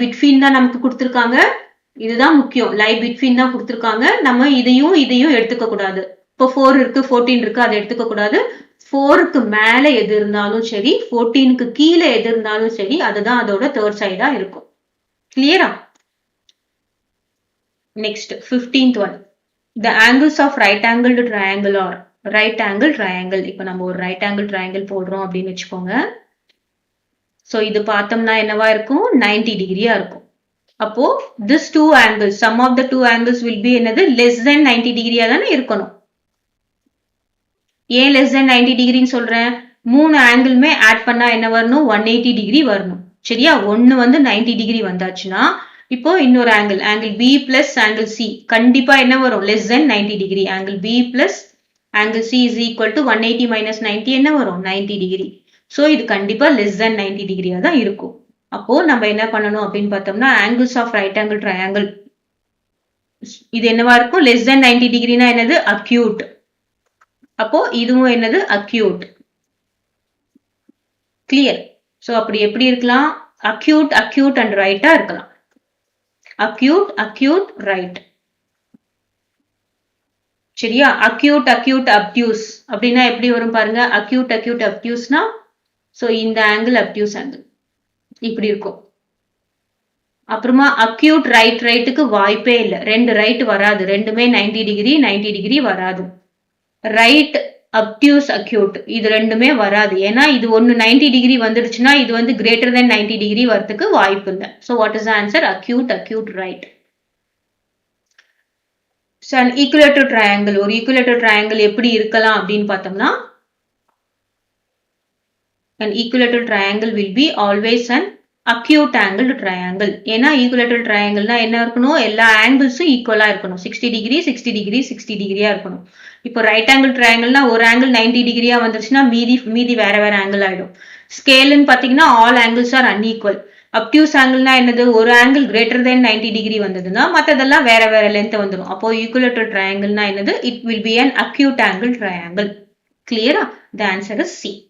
[SPEAKER 1] between தான் நமக்கு கொடுத்திருக்காங்க. இதுதான் முக்கியம். lie between தான் கொடுத்திருக்காங்க. நம்ம இதையும் எடுத்துக்க கூடாது. இப்போ 4 இருக்கு 14 இருக்கு அதை எடுத்துக்க கூடாது. 4க்கு மேல எது இருந்தாலும் சரி, 14க்கு கீழே எது இருந்தாலும் சரி, அதுதான் அதோட தேர்ட் சைடா இருக்கும். கிளியரா? Next 15th one. the angles of right angled triangle or right angle triangle. இப்போ நம்ம ஒரு right angle triangle போடுறோம் அப்படின்னு வச்சுக்கோங்க. so இது பார்த்தோம்னா என்னவா இருக்கும்? 90 டிகிரியா இருக்கும். அப்போ this two angles, sum of the two angles will be என்னது? less than 90 டிகிரியா தானே இருக்கணும். ஏன் less than 90 டிகிரின்னு சொல்றேன்? மூணு ஆங்கிளுமே ஆட் பண்ணா என்ன வரணும்? 180 டிகிரி வரணும். சரியா? ஒன்னு வந்து 90 டிகிரி வந்தாச்சுன்னா இப்போ இன்னொரு angle B plus angle C கண்டிப்பா என்ன வரும்? less than 90 degree. angle B plus angle C is equal to 180 minus 90 என்ன வரும்? 90 டிகிரி. so இது கண்டிப்பா less than 90 டிகிரியா தான் இருக்கும். அப்போ நம்ம என்ன பண்ணணும் அப்படின்னு பார்த்தோம்னா angles of right angle triangle இது என்னவா இருக்கும்? less than 90 டிகிரினா என்னது? acute. அப்போ இதுவும் என்னது? acute. கிளியர்? சோ அப்படி எப்படி இருக்கலாம்? acute and right இருக்கலாம். acute right. சரியா? acute obtuse அப்படின்னா எப்படி வரும் பாருங்க. acute obtuseனா சோ இந்த ஆங்கிள் obtuse ஆங்கிள் இப்படி இருக்கும். அப்புறமா acute ரைட்டுக்கு வாய்ப்பே இல்லை. ரெண்டு ரைட் வராது, ரெண்டுமே 90 டிகிரி வராது. ரைட் obtuse acute இது ரெண்டுமே வராது. ஏன்னா இது ஒன்னு 90 டிகிரி வந்துடுச்சுன்னா இது வந்து greater than 90 டிகிரி வரதுக்கு வாய்ப்பு இல்லை. so what is the answer? acute right. so an equilateral triangle, ஒரு equilateral triangle எப்படி இருக்கலாம் அப்படின்னு பார்த்தோம்னா an equilateral triangle will be always an acute angled triangle. ஏன்னா equilateral triangleனா என்ன இருக்கணும்? எல்லா ஆங்கிள்ஸும் ஈக்குவலா இருக்கணும். 60 டிகிரியா இருக்கணும். இப்போ ரைட் ஆங்கிள் ட்ரையாங்கிள்னா ஒரு ஆங்கிள் 90 டிகிரியா வந்துருச்சுன்னா மீதி வேற ஆங்கிள் ஆயிடும். ஸ்கேல்னு பாத்தீங்கன்னா all angles R unequal. obtuse ஆங்கிள்னா என்னது? ஒரு ஆங்கிள் greater than 90 டிகிரி வந்ததுன்னா மத்ததெல்லாம் வேற லென்த் வந்துடும். அப்போ equilateral triangleனா என்னது? it will be an acute angle triangle. clear? the answer is C.